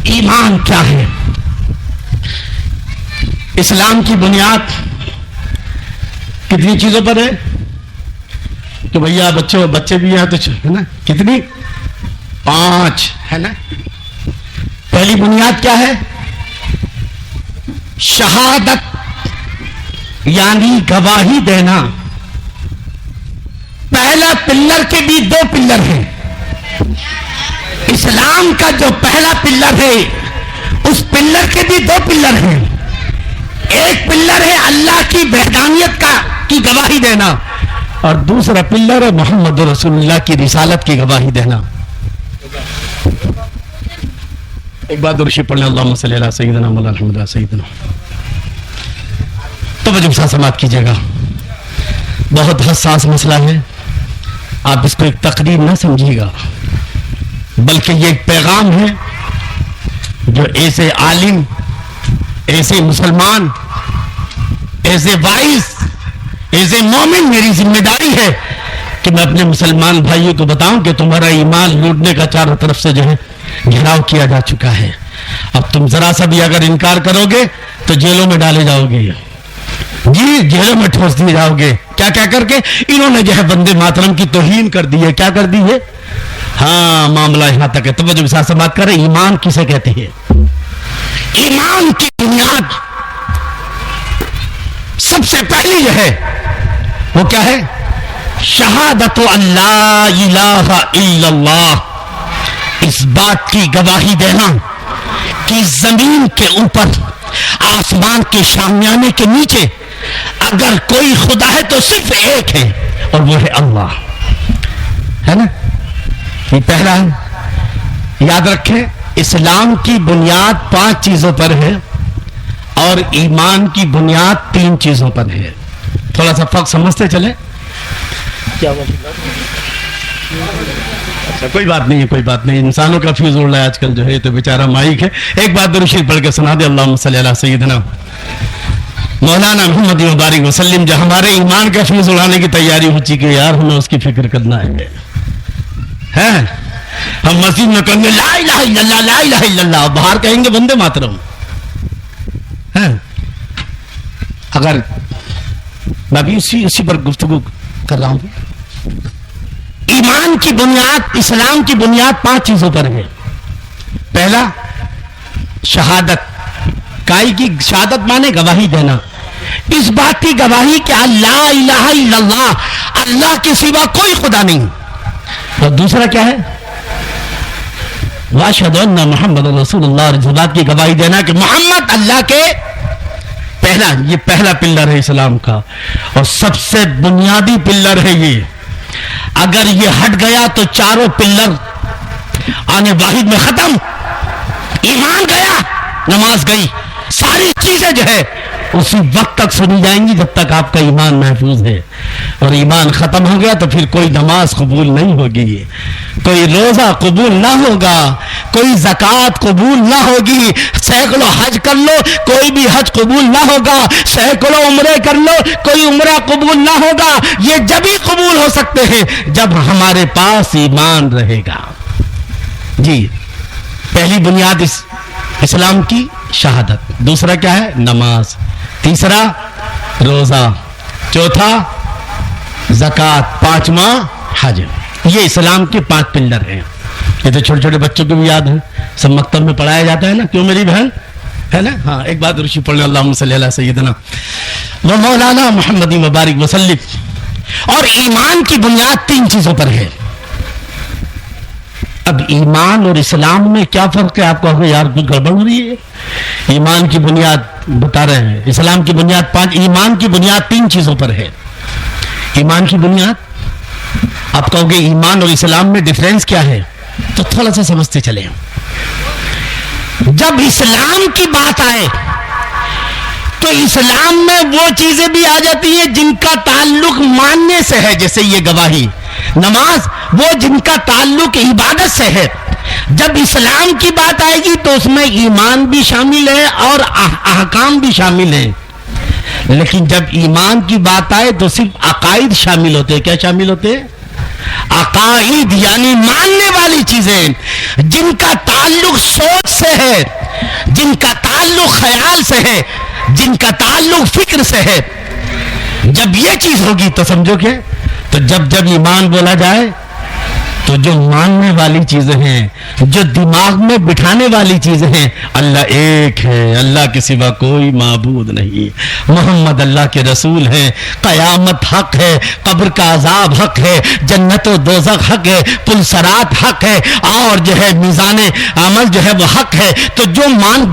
ایمان کیا ہے؟ اسلام کی بنیاد کتنی چیزوں پر ہے کہ بھیا بچے بھی ہیں تو ہے نا، کتنی؟ 5 ہے نا۔ پہلی بنیاد کیا ہے؟ شہادت، یعنی گواہی دینا۔ پہلا پلر کے بھی 2 پلر ہیں۔ اسلام کا جو پہلا پلر ہے اس پلر کے بھی 2 پلر ہیں۔ ایک پلر ہے اللہ کی وحدانیت کی گواہی دینا، اور دوسرا پلر ہے محمد رسول اللہ کی رسالت کی گواہی دینا۔ ایک بات درشی پڑھنے، اللہم صلی اللہ سیدنا مولانا محمد سیدنا۔ توجہ سے سماعت کیجیے گا، بہت حساس مسئلہ ہے، آپ اس کو ایک تقریر نہ سمجھیے گا بلکہ یہ ایک پیغام ہے جو ایسے عالم، ایسے مسلمان، ایسے وائز، ایسے مومن میری ذمہ داری ہے کہ میں اپنے مسلمان بھائیوں کو بتاؤں کہ تمہارا ایمان لوٹنے کا چاروں طرف سے جو ہے گھیراؤ کیا جا چکا ہے۔ اب تم ذرا سا بھی اگر انکار کرو گے تو جیلوں میں ڈالے جاؤ گے، جی جیلوں میں ٹھوس دیے جاؤ گے۔ کیا کیا کر کے؟ انہوں نے جو ہے وندے ماترم کی توہین کر دی ہے۔ کیا کر دی ہے؟ ہاں معاملہ یہاں تک ہے۔ توجہ کے ساتھ بات کریں، ایمان کسے کہتے ہیں؟ ایمان کی بنیاد سب سے پہلی جو ہے وہ کیا ہے؟ شہادت اللہ الہ الا اللہ، اس بات کی گواہی دینا کہ زمین کے اوپر، آسمان کے شامیانے کے نیچے اگر کوئی خدا ہے تو صرف ایک ہے اور وہ ہے اللہ، ہے نا؟ یہ پہلا ہے۔ یاد رکھیں اسلام کی بنیاد 5 چیزوں پر ہے اور ایمان کی بنیاد 3 چیزوں پر ہے۔ تھوڑا سا فرق سمجھتے چلے؟ کیا اچھا کوئی بات نہیں ہے، کوئی بات نہیں، انسانوں کا فیوز اڑ رہا ہے آج کل جو ہے، تو بیچارہ مائک ہے۔ ایک بات درود شریف پڑھ کے سنا دے، اللہم صلی علی سیدنا مولانا محمد مبارک وسلم۔ جو ہمارے ایمان کا فیوز اڑانے کی تیاری ہو چکی ہے یار، ہمیں اس کی فکر کرنا ہے۔ ہم مسجد میں کہیں گے لا الہ الا اللہ، لا الہ الا اللہ، باہر کہیں گے وندے ماترم۔ اگر میں بھی اسی پر گفتگو کر رہا ہوں، ایمان کی بنیاد، اسلام کی بنیاد 5 چیزوں پر ہے۔ پہلا شہادت، کائی کی شہادت مانے گواہی دینا، اس بات کی گواہی کہ لا الہ الا اللہ، اللہ کے سوا کوئی خدا نہیں۔ اور دوسرا کیا ہے؟ واشہد ان محمد رسول اللہ، اور اس بات کی گواہی دینا کہ محمد اللہ کے یہ پہلا پلر ہے اسلام کا، اور سب سے بنیادی پلر ہے یہ۔ اگر یہ ہٹ گیا تو چاروں پلر آنے واحد میں ختم، ایمان گیا، نماز گئی، ساری چیزیں جو ہے اسی وقت تک سنی جائیں گی جب تک آپ کا ایمان محفوظ ہے، اور ایمان ختم ہو گیا تو پھر کوئی نماز قبول نہیں ہوگی، کوئی روزہ قبول نہ ہوگا، کوئی زکوٰۃ قبول نہ ہوگی، سینکڑوں حج کر لو کوئی بھی حج قبول نہ ہوگا، سینکڑوں عمرے کر لو کوئی عمرہ قبول نہ ہوگا۔ یہ جب ہی قبول ہو سکتے ہیں جب ہمارے پاس ایمان رہے گا۔ جی پہلی بنیاد اسلام کی شہادت، دوسرا کیا ہے؟ نماز، تیسرا روزہ، چوتھا زکوٰۃ، پانچواں حج۔ یہ اسلام کے 5 پلر ہیں۔ یہ تو چھوٹے چھوٹے بچوں کو بھی یاد ہے، سب مکتب میں پڑھایا جاتا ہے نا، کیوں میری بہن ہے نا؟ ہاں ایک بات رشی پڑھ لیں، اللہم صلی علی سیدنا و مولانا محمد مبارک وسلم۔ اور ایمان کی بنیاد 3 چیزوں پر ہے۔ اب ایمان اور اسلام میں کیا فرق ہے؟ آپ کہو گے یار کچھ گڑبڑ ہو رہی ہے۔ ایمان کی بنیاد بتا رہے ہیں، اسلام کی بنیاد 5، ایمان کی بنیاد 3 چیزوں پر ہے۔ ایمان کی بنیاد، آپ کہو گے ایمان اور اسلام میں ڈیفرنس کیا ہے؟ تو تھوڑا سا سمجھتے چلیں۔ جب اسلام کی بات آئے تو اسلام میں وہ چیزیں بھی آ جاتی ہیں جن کا تعلق ماننے سے ہے، جیسے یہ گواہی، نماز، وہ جن کا تعلق عبادت سے ہے۔ جب اسلام کی بات آئے گی تو اس میں ایمان بھی شامل ہے اور احکام بھی شامل ہیں، لیکن جب ایمان کی بات آئے تو صرف عقائد شامل ہوتے ہیں۔ کیا شامل ہوتے ہیں؟ عقائد، یعنی ماننے والی چیزیں جن کا تعلق سوچ سے ہے، جن کا تعلق خیال سے ہے، جن کا تعلق فکر سے ہے۔ جب یہ چیز ہوگی تو سمجھو کہ تو جب ایمان بولا جائے تو جو ماننے والی چیزیں ہیں، جو دماغ میں بٹھانے والی چیزیں ہیں، اللہ ایک ہے، اللہ کے سوا کوئی معبود نہیں، محمد اللہ کے رسول ہیں، قیامت حق ہے، قبر کا عذاب حق ہے، جنت و دوزخ حق ہے، پل صراط حق ہے، اور جو ہے میزان عمل جو ہے وہ حق ہے۔ تو جو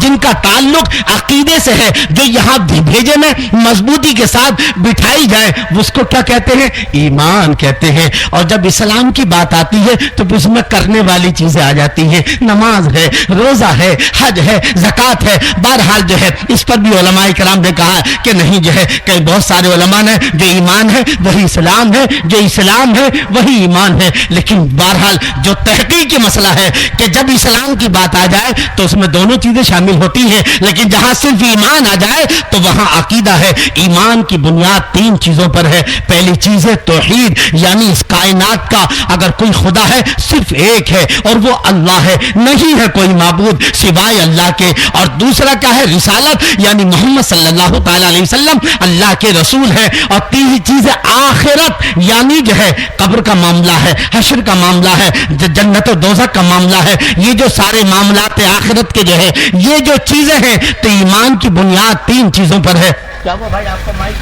جن کا تعلق عقیدے سے ہے، جو یہاں بھیجے میں مضبوطی کے ساتھ بٹھائی جائے، اس کو کیا کہتے ہیں؟ ایمان کہتے ہیں۔ اور جب اسلام کی بات آتی ہے تو اس میں کرنے والی چیزیں آ جاتی ہیں، نماز ہے، روزہ ہے، حج ہے، زکوٰۃ ہے۔ بہرحال جو ہے اس پر بھی علماء کرام نے کہا کہ نہیں، جو ہے کہ بہت سارے علماء نے جو ایمان ہے وہی اسلام ہے، جو اسلام ہے وہی ایمان ہے، لیکن بہرحال جو تحقیقی مسئلہ ہے کہ جب اسلام کی بات آ جائے تو اس میں دونوں چیزیں شامل ہوتی ہیں، لیکن جہاں صرف ایمان آ جائے تو وہاں عقیدہ ہے۔ ایمان کی بنیاد 3 چیزوں پر ہے۔ پہلی چیز ہے توحید، یعنی اس کائنات کا اگر کوئی خدا ہے صرف ایک ہے اور وہ اللہ ہے، نہیں ہے کوئی معبود سوائے اللہ کے۔ اور دوسرا کیا ہے؟ رسالت، یعنی محمد صلی اللہ تعالی علیہ وسلم اللہ کے رسول ہے۔ اور تیسری چیز ہے آخرت، یعنی جو ہے قبر کا معاملہ ہے، حشر کا معاملہ ہے، جنت و دوزخ کا معاملہ ہے۔ یہ جو سارے معاملات آخرت کے جو ہے یہ جو چیزیں ہیں، تو ایمان کی بنیاد 3 چیزوں پر ہے۔ کیا ہوا بھائی آپ کا مائک؟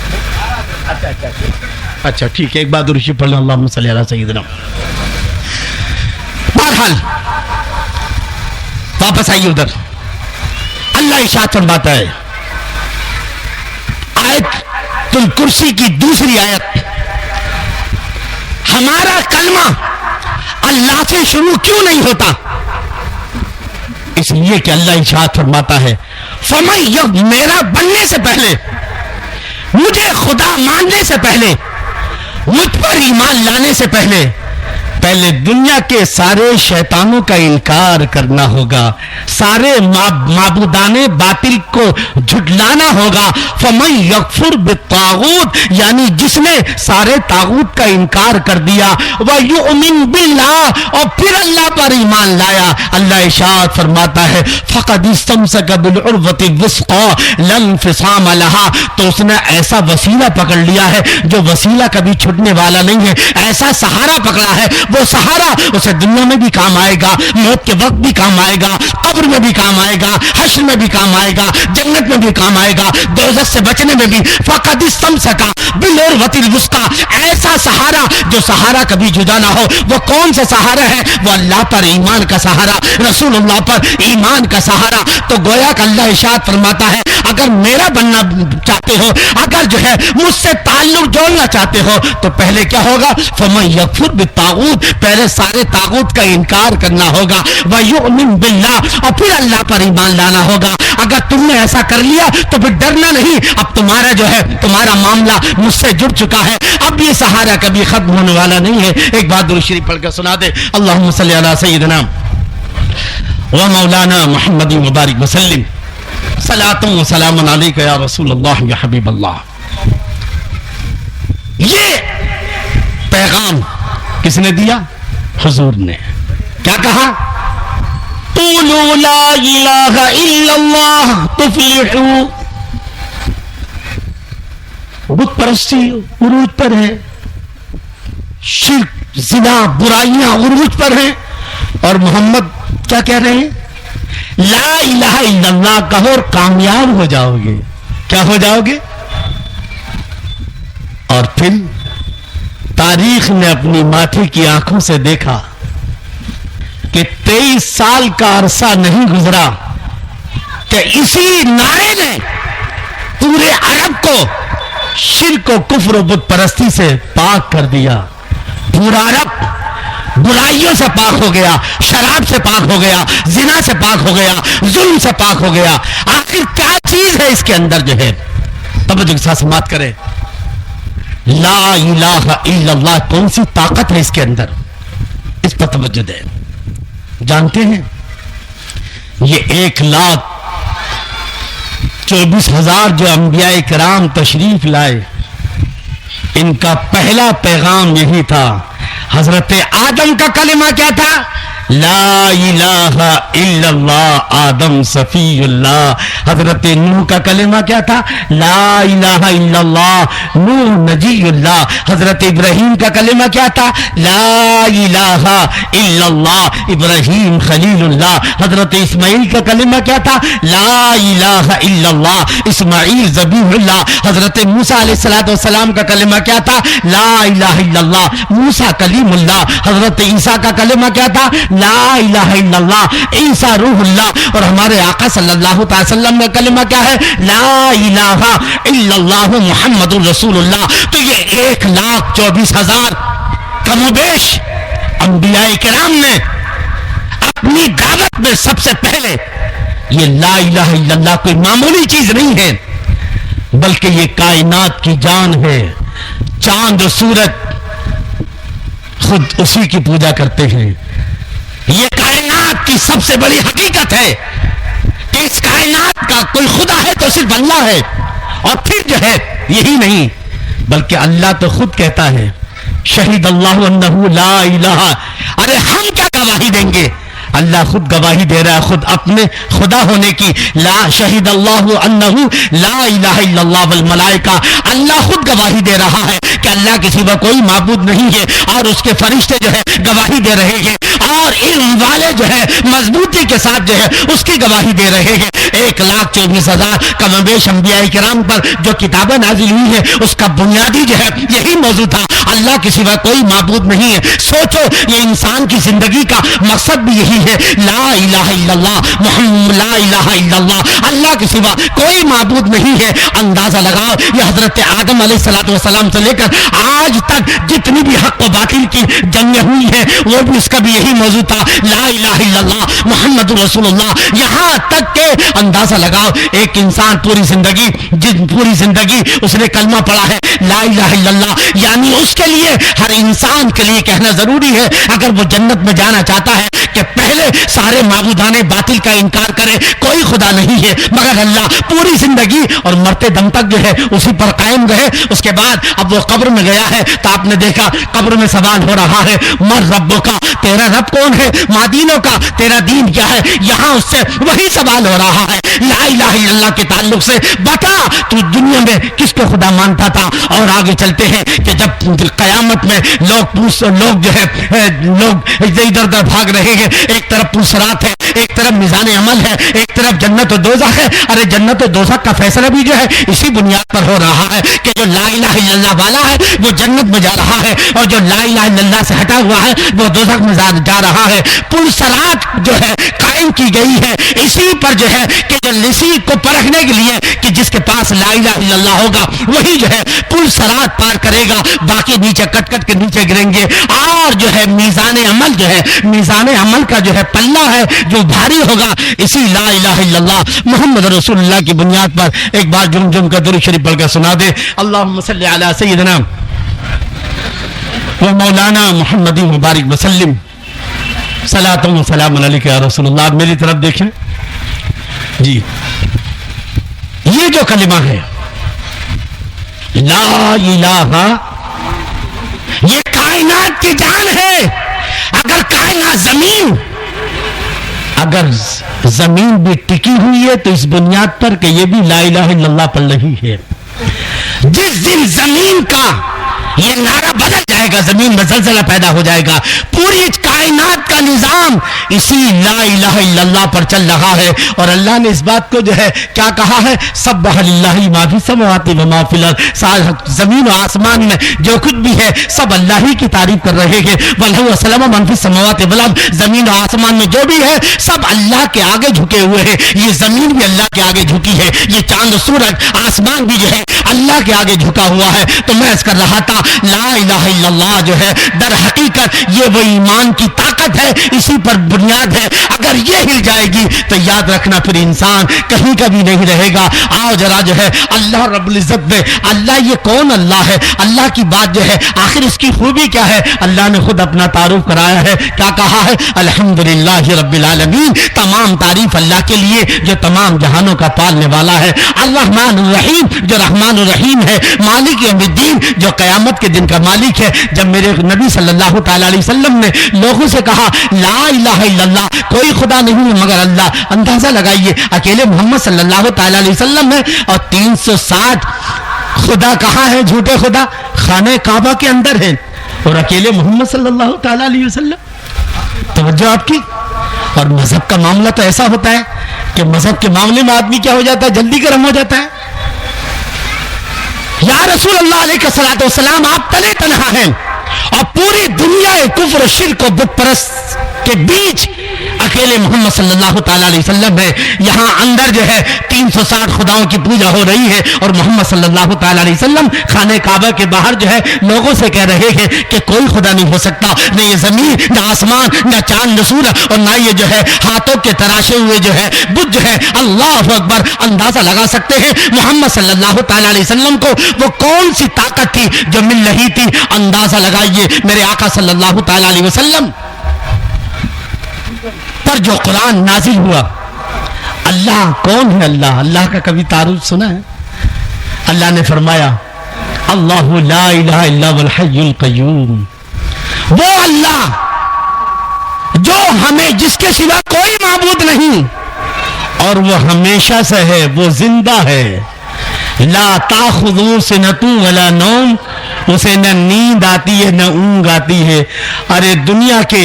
اچھا ٹھیک ہے، ایک بات درود پڑھ لیں، اللہم صلی علی سیدنا۔ بہرحال واپس آئیے ادھر، اللہ ارشاد فرماتا ہے، آیت آیت الکرسی کی دوسری آیت، ہمارا کلمہ اللہ سے شروع کیوں نہیں ہوتا؟ اس لیے کہ اللہ ارشاد فرماتا ہے فَمَن میرا بننے سے پہلے، مجھے خدا ماننے سے پہلے، مجھ پر ایمان لانے سے پہلے دنیا کے سارے شیطانوں کا انکار کرنا ہوگا، سارے معبودان باطل کو جھٹلانا ہوگا۔ فَمَن يَكْفُرْ بِالطَّاغُوتِ یعنی جس نے سارے طاغوت کا انکار کر دیا، وَيُؤْمِن بِاللَّهِ اور پھر اللہ پر ایمان لایا، اللہ ارشاد فرماتا ہے فَقَدِ اسْتَمْسَكَ بِالْعُرْوَةِ الْوُثْقَىٰ لَا انفصام لَهَا، تو اس نے ایسا وسیلہ پکڑ لیا ہے جو وسیلہ کبھی چھٹنے والا نہیں ہے، ایسا سہارا پکڑا ہے، وہ سہارا اسے دنیا میں بھی کام آئے گا، موت کے وقت بھی کام آئے گا، قبر میں بھی کام آئے گا، حشر میں بھی کام آئے گا، جنت میں بھی کام آئے گا، دوزخ سے بچنے میں بھی۔ فقد استمسک بالعروۃ الوثقی، ایسا سہارا جو سہارا کبھی جدا نہ ہو۔ وہ کون سا سہارا ہے؟ وہ اللہ پر ایمان کا سہارا، رسول اللہ پر ایمان کا سہارا۔ تو گویا کہ اللہ ارشاد فرماتا ہے اگر میرا بننا چاہتے ہو، اگر جو ہے مجھ سے تعلق جوڑنا چاہتے ہو تو پہلے کیا ہوگا؟ فَمَن يَكْفُرْ بِالطَّاغُوتِ، پہلے سارے طاغوت کا انکار کرنا ہوگا، وَيُؤْمِن بِاللَّهِ اور پھر اللہ پر ایمان لانا ہوگا۔ اگر تم نے ایسا کر لیا تو پھر ڈرنا نہیں، اب تمہارا جو ہے تمہارا معاملہ مجھ سے جڑ چکا ہے، اب یہ سہارا کبھی ختم ہونے والا نہیں ہے۔ ایک بات درود شریف پڑھ کر سنا دے، اللہم صلی علی سیدنا و مولانا محمد مبارک وسلم، صلاۃ و سلام علیک یا رسول اللہ یا حبیب اللہ۔ یہ پیغام کس نے دیا؟ حضور نے۔ کیا کہا؟ قولوا لا الہ الا اللہ تفلحوا۔ بت پرستی عروج پر ہے، شرک زنا برائیاں عروج پر ہیں، اور محمد کیا کہہ رہے ہیں؟ لا الہ الا اللہ کہو اور کامیاب ہو جاؤ گے۔ کیا ہو جاؤ گے؟ اور پھر تاریخ نے اپنی ماتھی کی آنکھوں سے دیکھا کہ 23 سال کا عرصہ نہیں گزرا کہ اسی نعرے نے پورے عرب کو شرک و کفر و بت پرستی سے پاک کر دیا۔ پورا عرب برائیوں سے پاک ہو گیا، شراب سے پاک ہو گیا، زنا سے پاک ہو گیا، ظلم سے پاک ہو گیا۔ آخر کیا چیز ہے اس کے اندر جو ہے؟ توجہ کے ساتھ سماعت کرے، لا الہ الا اللہ، کون سی طاقت ہے اس کے اندر؟ اس پر توجہ دیں۔ جانتے ہیں یہ 1,24,000 جو انبیاء کرام تشریف لائے، ان کا پہلا پیغام یہی تھا۔ حضرت آدم کا کلمہ کیا تھا؟ لا الہ الا اللہ، آدم صفی اللہ۔ حضرت نوح کا کلمہ کیا تھا؟ لا الہ الا اللہ، نوح نجی اللہ۔ حضرت ابراہیم کا کلمہ کیا تھا؟ لا الہ الا اللہ، ابراہیم خلیل اللہ۔ حضرت اسماعیل کا کلمہ کیا تھا؟ لا الہ الا اللہ، اسماعیل ذبیح اللہ۔ حضرت موسیٰ علیہ السلام کا کلمہ کیا تھا؟ لا الہ الا اللہ، موسیٰ کلیم اللہ۔ حضرت عیسیٰ کا کلمہ کیا تھا؟ لا الہ الا اللہ، عیسیٰ روح اللہ۔ اور ہمارے آقا صلی اللہ تعالی وسلم کا کلمہ کیا ہے؟ لا الہ الا اللہ محمد رسول اللہ۔ تو یہ 1,24,000 کم و بیش انبیاء کرام نے اپنی دعوت میں سب سے پہلے یہ لا الہ الا اللہ کوئی معمولی چیز نہیں ہے، بلکہ یہ کائنات کی جان ہے۔ چاند و سورج خود اسی کی پوجا کرتے ہیں۔ یہ کائنات کی سب سے بڑی حقیقت ہے کہ اس کائنات کا کوئی خدا ہے تو صرف اللہ ہے۔ اور پھر جو ہے یہی نہیں بلکہ اللہ تو خود کہتا ہے شہید اللہ انہ لا الہ۔ ارے ہم کیا گواہی دیں گے؟ اللہ خود گواہی دے رہا ہے خود اپنے خدا ہونے کی۔ لا شہید اللہ انہ لا الہ الا اللہ والملائکہ، اللہ خود گواہی دے رہا ہے کہ اللہ کے سوا کوئی معبود نہیں ہے، اور اس کے فرشتے جو ہے گواہی دے رہے ہیں، اور علم والے جو ہے مضبوطی کے ساتھ جو ہے اس کی گواہی دے رہے ہیں۔ 1,24,000 کم بیش انبیاء کرام پر جو کتابیں نازل ہوئی ہے اس کا بنیادی جو ہے یہی موضوع تھا، اللہ کے سوا کوئی معبود نہیں ہے۔ سوچو یہ انسان کی زندگی کا مقصد بھی یہی ہے، لا الہ الا اللہ محمد، لا الہ الا اللہ، اللہ کے سوا کوئی معبود نہیں ہے۔ اندازہ لگاؤ یہ حضرت آدم علیہ السلام سے لے کر آج تک جتنی بھی حق و باطل کی جنگیں ہوئی ہیں وہ بھی اس کا بھی یہی موضوع تھا، لا الہ الا اللہ محمد رسول اللہ۔ یہاں تک کہ اندازہ لگاؤ ایک انسان پوری زندگی اس نے کلمہ پڑھا ہے لا الہ الا اللہ، یعنی اس کے لیے ہر انسان کے لیے کہنا ضروری ہے اگر وہ جنت میں جانا چاہتا ہے کہ پہلے سارے معبودان باطل کا انکار کرے، کوئی خدا نہیں ہے مگر اللہ، پوری زندگی اور مرتے دم تک جو ہے اسی پر قائم رہے۔ اس کے بعد اب وہ قبر میں گیا ہے تو آپ نے دیکھا قبر میں سوال ہو رہا ہے، مر رب کا، تیرا رب کون ہے، مادینوں کا تیرا دین کیا ہے؟ یہاں اس سے وہی سوال ہو رہا ہے لا الہ الا اللہ کے تعلق سے، بتا تو دنیا میں کس کو خدا مانتا تھا؟ اور آگے چلتے ہیں کہ جب قیامت میں لوگ جو ہے لوگ ادھر ادھر بھاگ رہے ہیں، ایک طرف پرسرات ہے، ایک طرف میزان عمل ہے، ایک طرف جنت و دوزخ ہے۔ ارے جنت و دوزخ کا فیصلہ بھی جو ہے اسی بنیاد پر ہو رہا ہے کہ جو لا الہ الا اللہ والا ہے وہ جنت میں جا رہا ہے، اور جو لا الہ الا اللہ سے ہٹا ہوا ہے وہ دوزخ میں جا رہا ہے۔ پرسرات جو ہے قائم کی گئی ہے اسی پر جو ہے کہ جو اسی کو پرکھنے کے لیے کہ جس کے پاس لا الہ الا اللہ ہوگا وہی جو ہے پرسرات پار کرے گا، باقی نیچے کٹ کے نیچے گریں گے۔ اور جو ہے میزان عمل جو ہے، میزان عمل کا جو ہے پلہ ہے جو بھاری ہوگا اسی لا الہ الا اللہ محمد رسول اللہ کی بنیاد پر۔ ایک بار جم کا درود شریف پڑھ کر سنا دے، اللہم صلی علی سیدنا و مولانا محمد مبارک وسلم، صلاۃ و سلام علیک یا رسول اللہ۔ آپ میری طرف دیکھیں جی، یہ جو کلمہ ہے لا الہ، یہ کائنات کی جان ہے۔ اگر کائنات زمین بھی ٹکی ہوئی ہے تو اس بنیاد پر کہ یہ بھی لا الہ الا اللہ پڑھ رہی ہے۔ جس دن زمین کا یہ نعرہ بدل جائے گا، زمین میں زلزلہ پیدا ہو جائے گا، پوری کائنات کا نظام اسی لا الہ الا اللہ پر چل رہا ہے۔ اور اللہ نے اس بات کو جو ہے کیا کہا ہے، سبح للہ ما فی السماوات و ما فی الارض، زمین و آسمان میں جو کچھ بھی ہے سب اللہ ہی کی تعریف کر رہے ہیں۔ وَلَهُ وَسَلَمَ مَن فِي السَّمَاوَاتِ وَالْأَرْضِ، زمین و آسمان میں جو بھی ہے سب اللہ کے آگے جھکے ہوئے ہیں۔ یہ زمین بھی اللہ کے آگے جھکی ہے، یہ چاند و سورج آسمان بھی جو ہے اللہ کے آگے جھکا ہوا ہے۔ تو میں اس کر رہا تھا لا الہ الا اللہ جو ہے در حقیقت یہ وہ ایمان کی طاقت ہے، اسی پر بنیاد ہے۔ اگر یہ ہل جائے گی تو یاد رکھنا پھر انسان کہیں کا بھی نہیں رہے گا۔ آؤ ذرا جو ہے اللہ رب العزت میں، اللہ یہ کون اللہ ہے، اللہ کی بات جو ہے آخر اس کی خوبی کیا ہے، اللہ نے خود اپنا تعارف کرایا ہے۔ کیا کہا ہے، الحمدللہ رب العالمین، تمام تعریف اللہ کے لیے جو تمام جہانوں کا پالنے والا ہے۔ الرحمن الرحیم، جو رحمان الرحیم ہے۔ مالک یوم الدین، جو قیامت کے دن کا مالک ہے۔ جب میرے نبی صلی اللہ تعالی علیہ وسلم نے لوگوں سے کہا لا الہ الا اللہ، کوئی خدا نہیں ہے مگر اللہ، اندازہ لگائیے اکیلے محمد صلی اللہ تعالی علیہ وسلم ہے، اور 360 خدا کہاں ہے، جھوٹے خدا خانہ کعبہ کے اندر ہے، اور اکیلے محمد صلی اللہ تعالی علیہ وسلم۔ توجہ آپ کی۔ اور مذہب کا معاملہ تو ایسا ہوتا ہے کہ مذہب کے معاملے میں آدمی کیا ہو جاتا ہے، جلدی گرم ہو جاتا ہے۔ یا رسول اللہ علیہ الصلوۃ والسلام، آپ تلے تنہا ہیں اور پوری دنیا کفر و شرک و بت پرست کے بیچ اکیلے محمد صلی اللہ تعالی علیہ وسلم ہے۔ یہاں اندر جو ہے 360 خداؤں کی پوجا ہو رہی ہے، اور محمد صلی اللہ تعالی علیہ وسلم خانہ کعبہ کے باہر جو ہے لوگوں سے کہہ رہے ہیں کہ کوئی خدا نہیں ہو سکتا، نہ یہ زمین، نہ آسمان، نہ چاند، نہ سورج، اور نہ یہ جو ہے ہاتھوں کے تراشے ہوئے جو ہے بت جو ہے۔ اللہ اکبر۔ اندازہ لگا سکتے ہیں محمد صلی اللہ تعالی علیہ وسلم کو وہ کون سی طاقت تھی جو مل رہی تھی۔ اندازہ لگائیے میرے آقا صلی اللہ تعالی علیہ وسلم پر جو قرآن نازل ہوا۔ اللہ کون ہے، اللہ کا کبھی تعارف سنا ہے؟ اللہ نے فرمایا اللہ لا الہ الا هو الحی القیوم، وہ اللہ جو ہمیں، جس کے سوا کوئی معبود نہیں، اور وہ ہمیشہ سے ہے، وہ زندہ ہے۔ لا تاخذو سنۃ ولا نوم اسے نہ نیند آتی ہے نہ اونگ آتی ہے. ارے دنیا کے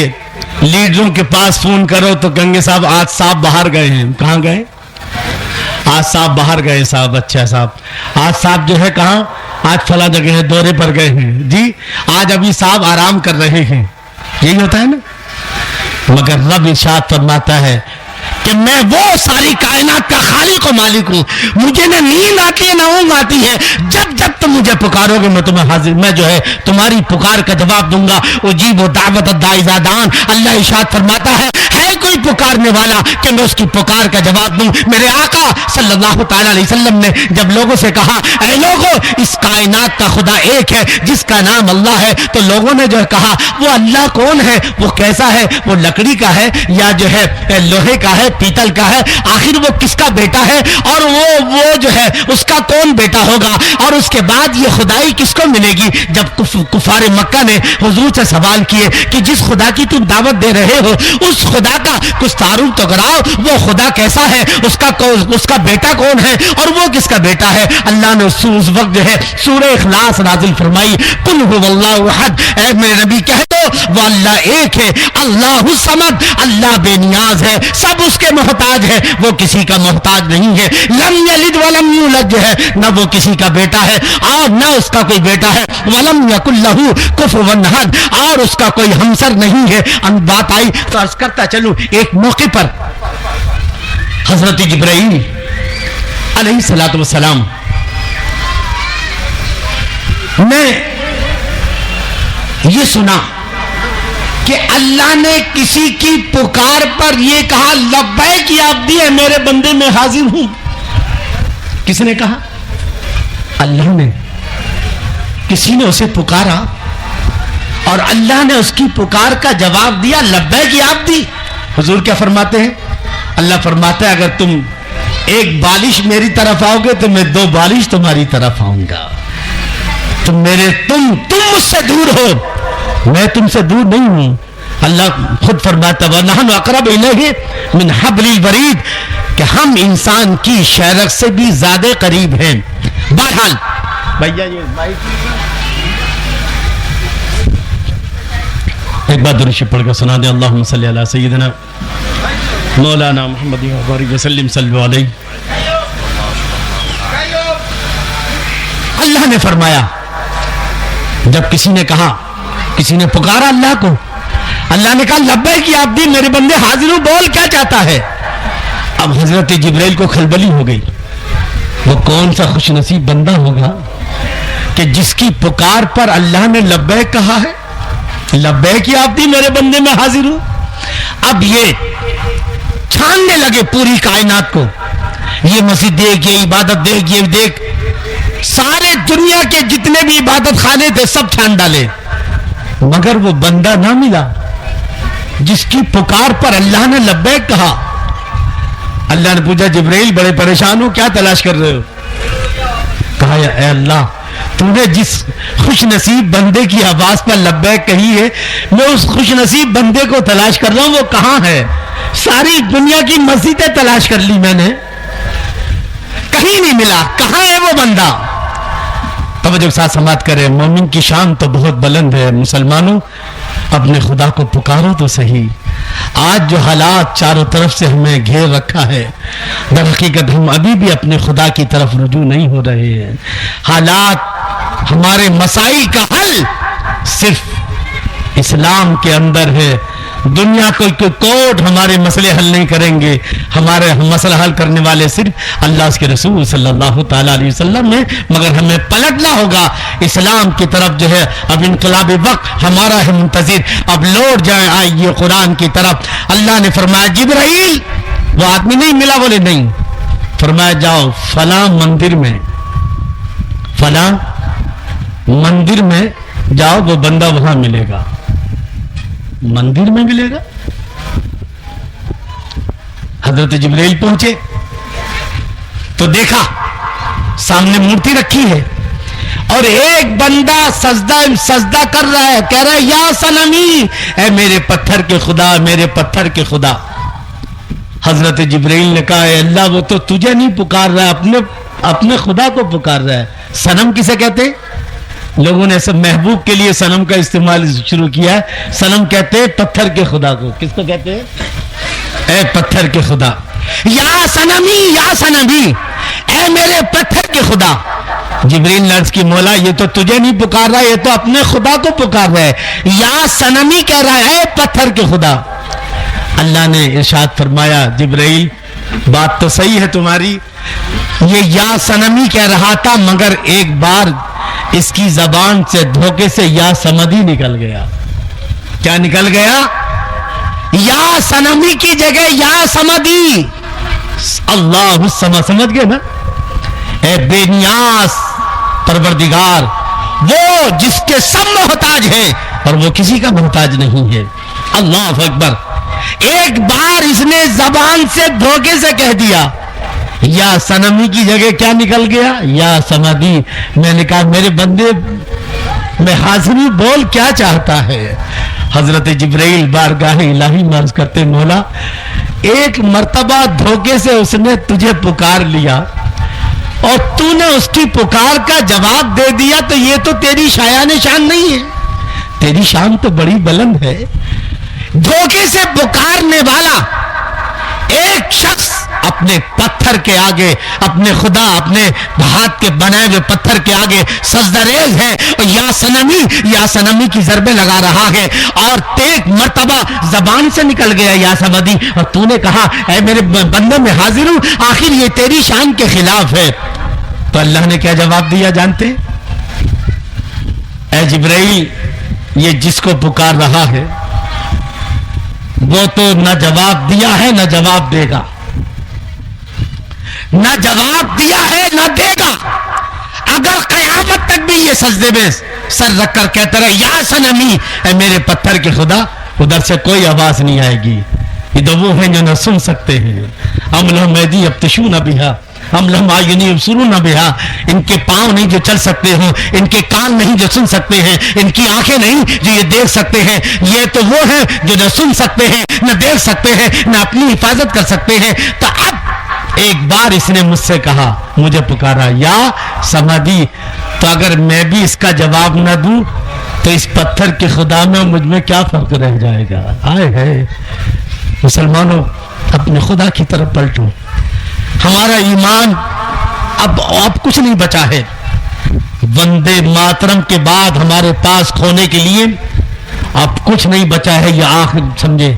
لیڈروں کے پاس فون کرو تو کہیں گے صاحب آج صاحب باہر گئے ہیں. کہاں گئے؟ آج صاحب باہر گئے صاحب. اچھا صاحب آج صاحب جو ہے کہاں؟ آج فلاں جگہ ہے, دورے پر گئے ہیں. جی آج ابھی صاحب آرام کر رہے ہیں. یہی ہوتا ہے نا. مگر رب ارشاد فرماتا ہے کہ میں وہ ساری کائنات کا خالق و مالک ہوں, مجھے نہ نیند آتی ہے نہ اونگ آتی ہے. جب جب تم مجھے پکارو گے میں تمہیں حاضر, میں جو ہے تمہاری پکار کا جواب دوں گا. اجیب دعوت الداعی اذا دعان. اللہ ارشاد فرماتا ہے کوئی پکارنے والا کہ میں اس کی پکار کا جواب دوں. میرے آقا صلی اللہ تعالی علیہ وسلم نے جب لوگوں سے کہا اے لوگوں اس کائنات کا خدا ایک ہے جس کا نام اللہ ہے, تو لوگوں نے جو ہے کہا وہ اللہ کون ہے, وہ کیسا ہے, وہ لکڑی کا ہے یا جو ہے لوہے کا ہے, پیتل کا ہے, آخر وہ کس کا بیٹا ہے اور وہ جو ہے اس کا کون بیٹا ہوگا, اور اس کے بعد یہ خدائی کس کو ملے گی. جب کفار مکہ نے حضور سے سوال کیے کہ جس خدا کی تم دعوت دے رہے ہو اس خدا کا کچھ تعارف تو کراؤ, وہ خدا کیسا ہے, اس کا بیٹا کون ہے اور وہ کس کا بیٹا ہے. اللہ نے اس وقت جو ہے سورہ اخلاص نازل فرمائی, قل هو اللہ احد. اے میرے نبی کہہ دو وہ اللہ ایک ہے, اللہ الصمد, اللہ بے نیاز ہے, سب اس کے محتاج ہے, وہ کسی کا محتاج نہیں ہے. لم یلد ولم یولد جو ہے نہ وہ کسی کا بیٹا ہے اور نہ اس کا کوئی بیٹا ہے. ولم یکن لہ کفوا احد, اور اس کا کوئی ہمسر نہیں ہے. بات آئی تو عرض کرتا چلوں ایک موقع پر حضرت جبرائیل علیہ الصلوۃ والسلام نے یہ سنا کہ اللہ نے کسی کی پکار پر یہ کہا لبیک یا عبدی, ہے میرے بندے میں حاضر ہوں. کس نے کہا؟ اللہ نے. کسی نے اسے پکارا اور اللہ نے اس کی پکار کا جواب دیا لبیک یا عبدی. حضور کیا فرماتے ہیں؟ اللہ فرماتا ہے اگر تم ایک بالش میری طرف آؤ گے تو میں 2 بالش تمہاری طرف آؤں گا. تم مجھ سے دور ہو, میں تم سے دور نہیں ہوں. اللہ خود فرماتا ہے وَنَحْنُ أَقْرَبُ إِلَيْهِ مِنْ حَبْلِ الْوَرِيدِ, کہ ہم انسان کی شہرک سے بھی زیادہ قریب ہیں. بہرحال بھیا یہ ایک بات درود پڑھ کر سنا دیں. اللہم صلی علی سیدنا مولانا محمد وبارک وسلم صلی علیہ. اللہ نے فرمایا جب کسی نے کہا, کسی نے پکارا اللہ کو, اللہ نے کہا لبیک یا عبدی, میرے بندے حاضر ہوں, بول کیا چاہتا ہے. اب حضرت جبرائیل کو کھلبلی ہو گئی. وہ کون سا خوش نصیب بندہ ہوگا کہ جس کی پکار پر اللہ نے لبیک کہا ہے. لبیک یا عبدی, میرے بندے میں حاضر ہوں. اب یہ چھاننے لگے پوری کائنات کو, یہ مسجد دیکھ, یہ عبادت دیکھ, یہ دیکھ, سارے دنیا کے جتنے بھی عبادت خانے تھے سب چھان ڈالے, مگر وہ بندہ نہ ملا جس کی پکار پر اللہ نے لبیک کہا. اللہ نے پوچھا جبرائیل بڑے پریشان ہو, کیا تلاش کر رہے ہو؟ کہا اے اللہ تو نے جس خوش نصیب بندے کی آواز پر لبیک کہی ہے, میں اس خوش نصیب بندے کو تلاش کر رہا ہوں, وہ کہاں ہے؟ ساری دنیا کی مسجدیں تلاش کر لی میں نے, کہیں نہیں ملا. کہاں ہے وہ بندہ؟ توجہ کے ساتھ سماعت کرے. مومن کی شان تو بہت بلند ہے. مسلمانوں اپنے خدا کو پکارو تو صحیح. آج جو حالات چاروں طرف سے ہمیں گھیر رکھا ہے, در حقیقت ہم ابھی بھی اپنے خدا کی طرف رجوع نہیں ہو رہے ہیں. حالات ہمارے مسائل کا حل صرف اسلام کے اندر ہے. دنیا کوئی کوٹ ہمارے مسئلے حل نہیں کریں گے. ہمارے مسئلہ حل کرنے والے صرف اللہ اس کے رسول صلی اللہ تعالی علیہ وسلم ہیں. مگر ہمیں پلٹنا ہوگا اسلام کی طرف. جو ہے اب انقلاب وقت ہمارا ہے منتظر, اب لوٹ جائیں آئیے قرآن کی طرف. اللہ نے فرمایا جبرائیل, وہ آدمی نہیں ملا, بولے نہیں, فرمایا جاؤ فلاں مندر میں, فلاں مندر میں جاؤ, وہ بندہ وہاں ملے گا. مندر میں ملے گا. حضرت جبرائیل پہنچے تو دیکھا سامنے مورتی رکھی ہے اور ایک بندہ سجدہ کر رہا ہے, کہہ رہا ہے یا صنمی, اے میرے پتھر کے خدا, میرے پتھر کے خدا. حضرت جبرائیل نے کہا اے اللہ وہ تو تجھے نہیں پکار رہا ہے, اپنے خدا کو پکار رہا ہے. صنم کسے کہتے ہیں؟ لوگوں نے سب محبوب کے لیے صنم کا استعمال شروع کیا ہے. صنم کہتے ہیں پتھر کے خدا کو. کس کو کہتے ہیں؟ اے پتھر کے خدا. یا صنمی اے میرے پتھر کے خدا. جبریل نے عرض کی مولا یہ تو تجھے نہیں پکار رہا, یہ تو اپنے خدا کو پکار رہا ہے. یا صنمی کہہ رہا ہے, پتھر کے خدا. اللہ نے ارشاد فرمایا جبرائیل بات تو صحیح ہے تمہاری, یہ یا صنمی کہہ رہا تھا مگر ایک بار اس کی زبان سے دھوکے سے یا سمدی نکل گیا. کیا نکل گیا؟ یا صنمی کی جگہ یا سمدی. اللہ سمجھ گئے نا. اے بے نیاز پروردگار, وہ جس کے سب محتاج ہے اور وہ کسی کا محتاج نہیں ہے. اللہ اکبر. ایک بار اس نے زبان سے دھوکے سے کہہ دیا, یا صنمی کی جگہ کیا نکل گیا؟ یا سمدی. میں نے کہا میرے بندے میں حاضری بول کیا چاہتا ہے. حضرت جبرائیل بارگاہ الہی میں عرض کرتے مولا ایک مرتبہ دھوکے سے اس نے تجھے پکار لیا اور تو نے اس کی پکار کا جواب دے دیا, تو یہ تو تیری شایان شان نہیں ہے, تیری شان تو بڑی بلند ہے. دھوکے سے پکارنے والا ایک شخص اپنے پتھر کے آگے, اپنے خدا, اپنے ہاتھ کے بنائے ہوئے پتھر کے آگے سجدہ ریز ہے اور یا صنمی کی ضربیں لگا رہا ہے, اور ایک مرتبہ زبان سے نکل گیا یا سمدی, اور تو نے کہا اے میرے بندے میں حاضر ہوں, آخر یہ تیری شان کے خلاف ہے. تو اللہ نے کیا جواب دیا جانتے؟ اے جبرائیل یہ جس کو پکار رہا ہے وہ تو نہ جواب دیا ہے نہ جواب دے گا, نہ جواب دیا ہے نہ دے گا. اگر قیامت تک بھی یہ سجدے میں سر رکھ کر کہتا رہے یا صنمی اے میرے پتھر کے خدا, ادھر سے کوئی آواز نہیں آئے گی. ادھر وہ ہیں جو نہ سن سکتے ہیں. ام لہم ایدی یبطشون بہا ام لہم اعین یبصرون بہا. ان کے پاؤں نہیں جو چل سکتے ہوں, ان کے کان نہیں جو سن سکتے ہیں, ان کی آنکھیں نہیں جو یہ دیکھ سکتے ہیں. یہ تو وہ ہیں جو نہ سن سکتے ہیں, نہ دیکھ سکتے ہیں, نہ اپنی حفاظت کر سکتے ہیں. تو اب ایک بار اس نے مجھ سے کہا, مجھے پکارا یا سمدی, تو اگر میں بھی اس کا جواب نہ دوں تو اس پتھر کے خدا میں مجھ میں کیا فرق رہ جائے گا. آئے ہے مسلمانوں, اپنے خدا کی طرف پلٹو. ہمارا ایمان اب کچھ نہیں بچا ہے. وندے ماترم کے بعد ہمارے پاس کھونے کے لیے اب کچھ نہیں بچا ہے. یہ آخر سمجھے,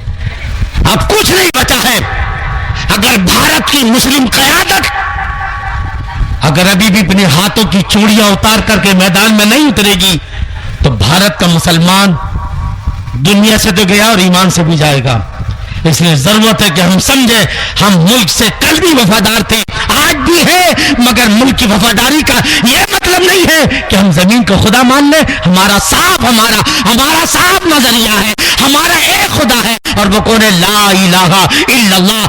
اب کچھ نہیں بچا ہے. اگر بھارت کی مسلم قیادت اگر ابھی بھی اپنے ہاتھوں کی چوڑیاں اتار کر کے میدان میں نہیں اترے گی تو بھارت کا مسلمان دنیا سے تو گیا اور ایمان سے بھی جائے گا. اس لیے ضرورت ہے کہ ہم سمجھیں ہم ملک سے کل بھی وفادار تھے, آج بھی ہے, مگر ملک کی وفاداری کا یہ مطلب نہیں ہے کہ ہم زمین کو خدا مان لیں. ہمارا صاف نظریہ ہے, ہمارا ایک خدا ہے اور وہ کون ہے؟ لا الہ الا اللہ.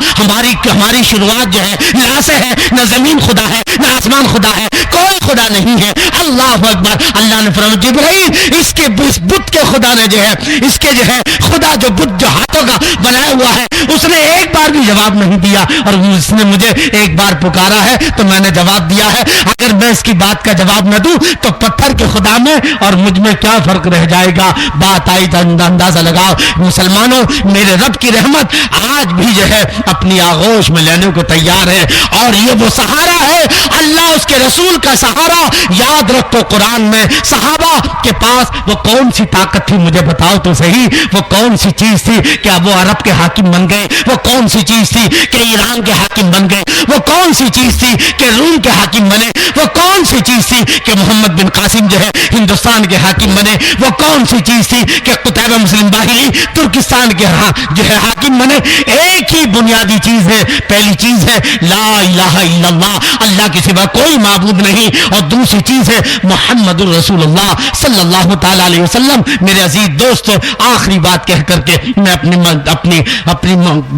ہماری شروعات جو ہے لا سے ہے. نہ زمین خدا ہے نہ آسمان خدا ہے, کوئی خدا نہیں ہے. اللہ اکبر. اللہ نے فرمایا جبرائیل اس کے بت کے خدا نے جو ہے, اس کے جو ہے خدا جو بت جو ہاتھوں کا بنایا ہوا ہے, اس نے ایک بار بھی جواب نہیں دیا, اور اس نے مجھے ایک بار پکارا ہے تو میں نے جواب دیا ہے. اگر میں اس کی بات کا جواب نہ دوں تو پتھر کے خدا میں اور مجھ میں کیا فرق رہ جائے گا. بات آئی تو اندازہ لگاؤ مسلمانوں, میرے رب کی رحمت آج بھی جو ہے اپنی آغوش میں لینے کو تیار ہے, اور یہ وہ سہارا ہے اللہ اس کے رسول کا سہارا. یاد رکھو قرآن میں صحابہ کے پاس وہ کون سی طاقت تھی, مجھے بتاؤ تو صحیح, وہ کون سی چیز تھی؟ کیا وہ عرب کے حاکم بن گئے؟ وہ کون سی چیز تھی کہ ایران کے حاکم بن گئے؟ وہ کون سی چیز تھی کہ روم کے حاکم بنے؟ وہ کون سی چیز تھی کہ محمد بن قاسم جو ہے ہندوستان کے حاکم بنے؟ وہ کون سی چیز تھی کہ قتیبہ مسلم باہلی ترکستان کے جو ہے حاکم بنے؟ ایک ہی بنیادی چیز ہے, پہلی چیز ہے لا الہ الا اللہ, اللہ کے سوا کوئی معبود نہیں, اور دوسری چیز ہے محمد الرسول اللہ صلی اللہ تعالی علیہ وسلم. میرے عزیز دوستو, آخری بات کہہ کر کے میں اپنی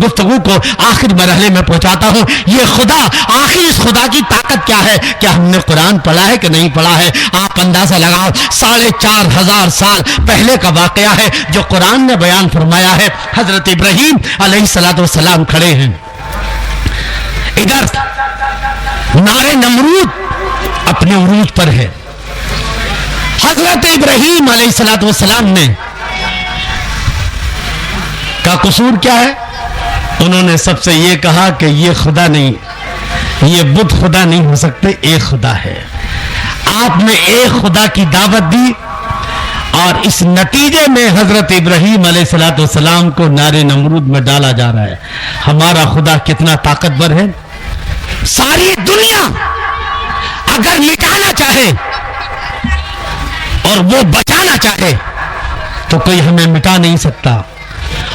گفتگو کو آخری مرحلے میں پہنچاتا ہوں. یہ خدا, آخر اس خدا کی طاقت کیا ہے؟ کیا ہم نے قرآن پڑھا ہے کہ نہیں پڑھا ہے؟ آپ اندازہ لگاؤ, 4,500 سال پہلے کا واقعہ ہے جو قرآن نے بیان فرمایا ہے. حضرت ابراہیم علیہ السلام کھڑے ہیں, ادھر نار نمرود اپنے عروج پر ہے, حضرت ابراہیم علیہ الصلوۃ والسلام نے کا قصور کیا ہے؟ انہوں نے سب سے یہ کہا کہ یہ خدا نہیں، یہ بت خدا نہیں ہو سکتے، ایک خدا ہے۔ آپ نے ایک خدا کی دعوت دی اور اس نتیجے میں حضرت ابراہیم علیہ الصلوۃ والسلام کو نار نمرود میں ڈالا جا رہا ہے۔ ہمارا خدا کتنا طاقتور ہے، ساری دنیا اگر مٹانا چاہے اور وہ بچانا چاہے تو کوئی ہمیں مٹا نہیں سکتا،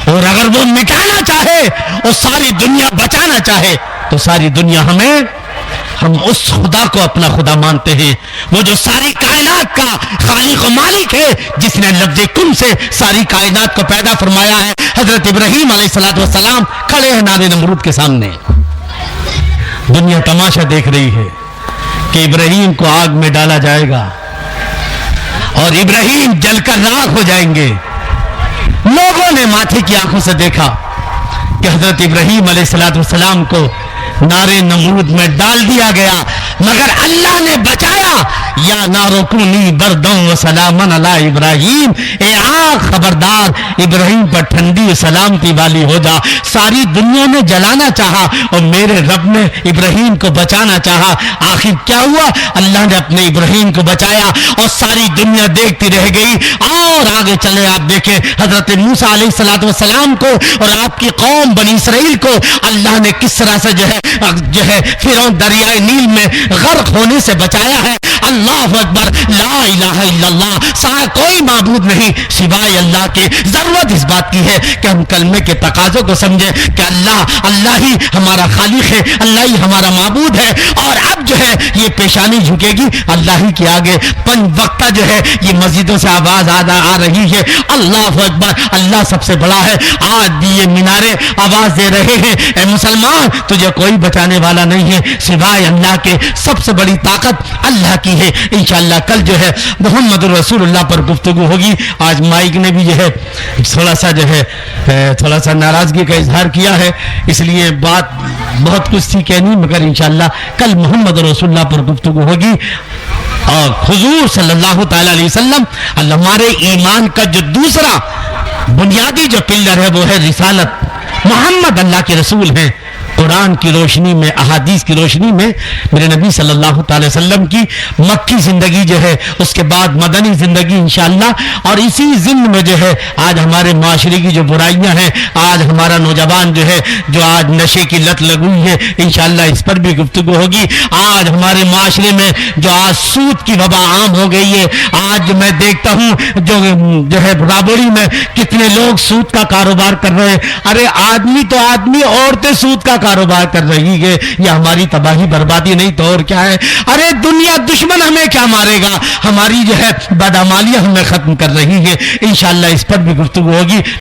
اور اگر وہ مٹانا چاہے اور ساری دنیا بچانا چاہے تو ساری دنیا ہم اس خدا کو اپنا خدا مانتے ہیں، وہ جو ساری کائنات کا خالق و مالک ہے، جس نے لفظ کن سے ساری کائنات کو پیدا فرمایا ہے۔ حضرت ابراہیم علیہ الصلوۃ والسلام کھڑے ہیں نار نمرود کے سامنے، دنیا تماشا دیکھ رہی ہے کہ ابراہیم کو آگ میں ڈالا جائے گا اور ابراہیم جل کر راکھ ہو جائیں گے۔ لوگوں نے ماتھے کی آنکھوں سے دیکھا کہ حضرت ابراہیم علیہ الصلوۃ والسلام کو نار نمرود میں ڈال دیا گیا، مگر اللہ نے بچایا۔ یا نارو کونی بردوں و سلامن علی ابراہیم، اے آگ خبردار ابراہیم پر ٹھنڈی و سلامتی والی ہو جا۔ ساری دنیا نے جلانا چاہا اور میرے رب نے ابراہیم کو بچانا چاہا، آخر کیا ہوا؟ اللہ نے اپنے ابراہیم کو بچایا اور ساری دنیا دیکھتی رہ گئی۔ اور آگے چلے آپ دیکھیں حضرت موسیٰ علیہ الصلوۃ والسلام کو اور آپ کی قوم بنی اسرائیل کو اللہ نے کس طرح سے جو ہے فرعون دریائے نیل میں غرق ہونے سے بچایا ہے۔ اللہ اکبر، لا الہ الا اللہ، کوئی معبود نہیں سوائے اللہ کے۔ ضرورت اس بات کی ہے کہ ہم کلمے کے تقاضوں کو سمجھیں کہ اللہ ہی ہمارا خالق ہے، اللہ ہی ہمارا معبود ہے، اور اب جو ہے یہ پیشانی جھکے گی اللہ ہی کے آگے۔ پنج وقتہ جو ہے یہ مسجدوں سے آواز آ رہی ہے، اللہ اکبر، اللہ سب سے بڑا ہے۔ آج بھی یہ مینارے آواز دے رہے ہیں، اے مسلمان تجھے کوئی بچانے والا نہیں ہے سوائے اللہ کے، سب سے بڑی طاقت اللہ کی ہے۔ انشاءاللہ کل جو ہے محمد رسول اللہ پر گفتگو ہوگی۔ آج مائک نے بھی جو ہے تھوڑا سا ناراضگی کا اظہار کیا ہے، اس لیے بات بہت کچھ تھی کہنی، مگر انشاءاللہ کل محمد رسول اللہ پر گفتگو ہوگی۔ اور حضور صلی اللہ تعالی علیہ وسلم ہمارے ایمان کا جو دوسرا بنیادی جو پلر ہے وہ ہے رسالت، محمد اللہ کے رسول ہیں۔ قرآن کی روشنی میں، احادیث کی روشنی میں میرے نبی صلی اللہ تعالی وسلم کی مکی زندگی جو ہے، اس کے بعد مدنی زندگی انشاءاللہ، اور اسی ضمن میں جو ہے آج ہمارے معاشرے کی جو برائیاں ہیں، آج ہمارا نوجوان جو ہے جو آج نشے کی لت لگی ہے، انشاءاللہ اس پر بھی گفتگو ہوگی۔ آج ہمارے معاشرے میں جو آج سود کی وبا عام ہو گئی ہے، آج میں دیکھتا ہوں جو ہے رابوڑی میں کتنے لوگ سود کا کاروبار کر رہے ہیں۔ ارے آدمی تو آدمی، عورتیں سود کا کاروبار کر رہی ہے، یہ ہماری تباہی بربادی نہیں تو اور کیا ہے؟ ارے دنیا دشمن ہمیں کیا مارے گا، ہماری جو ہے بدعمالیاں ہمیں ختم کر رہی ہے۔ انشاءاللہ اس پر بھی گفتگو ہوگی۔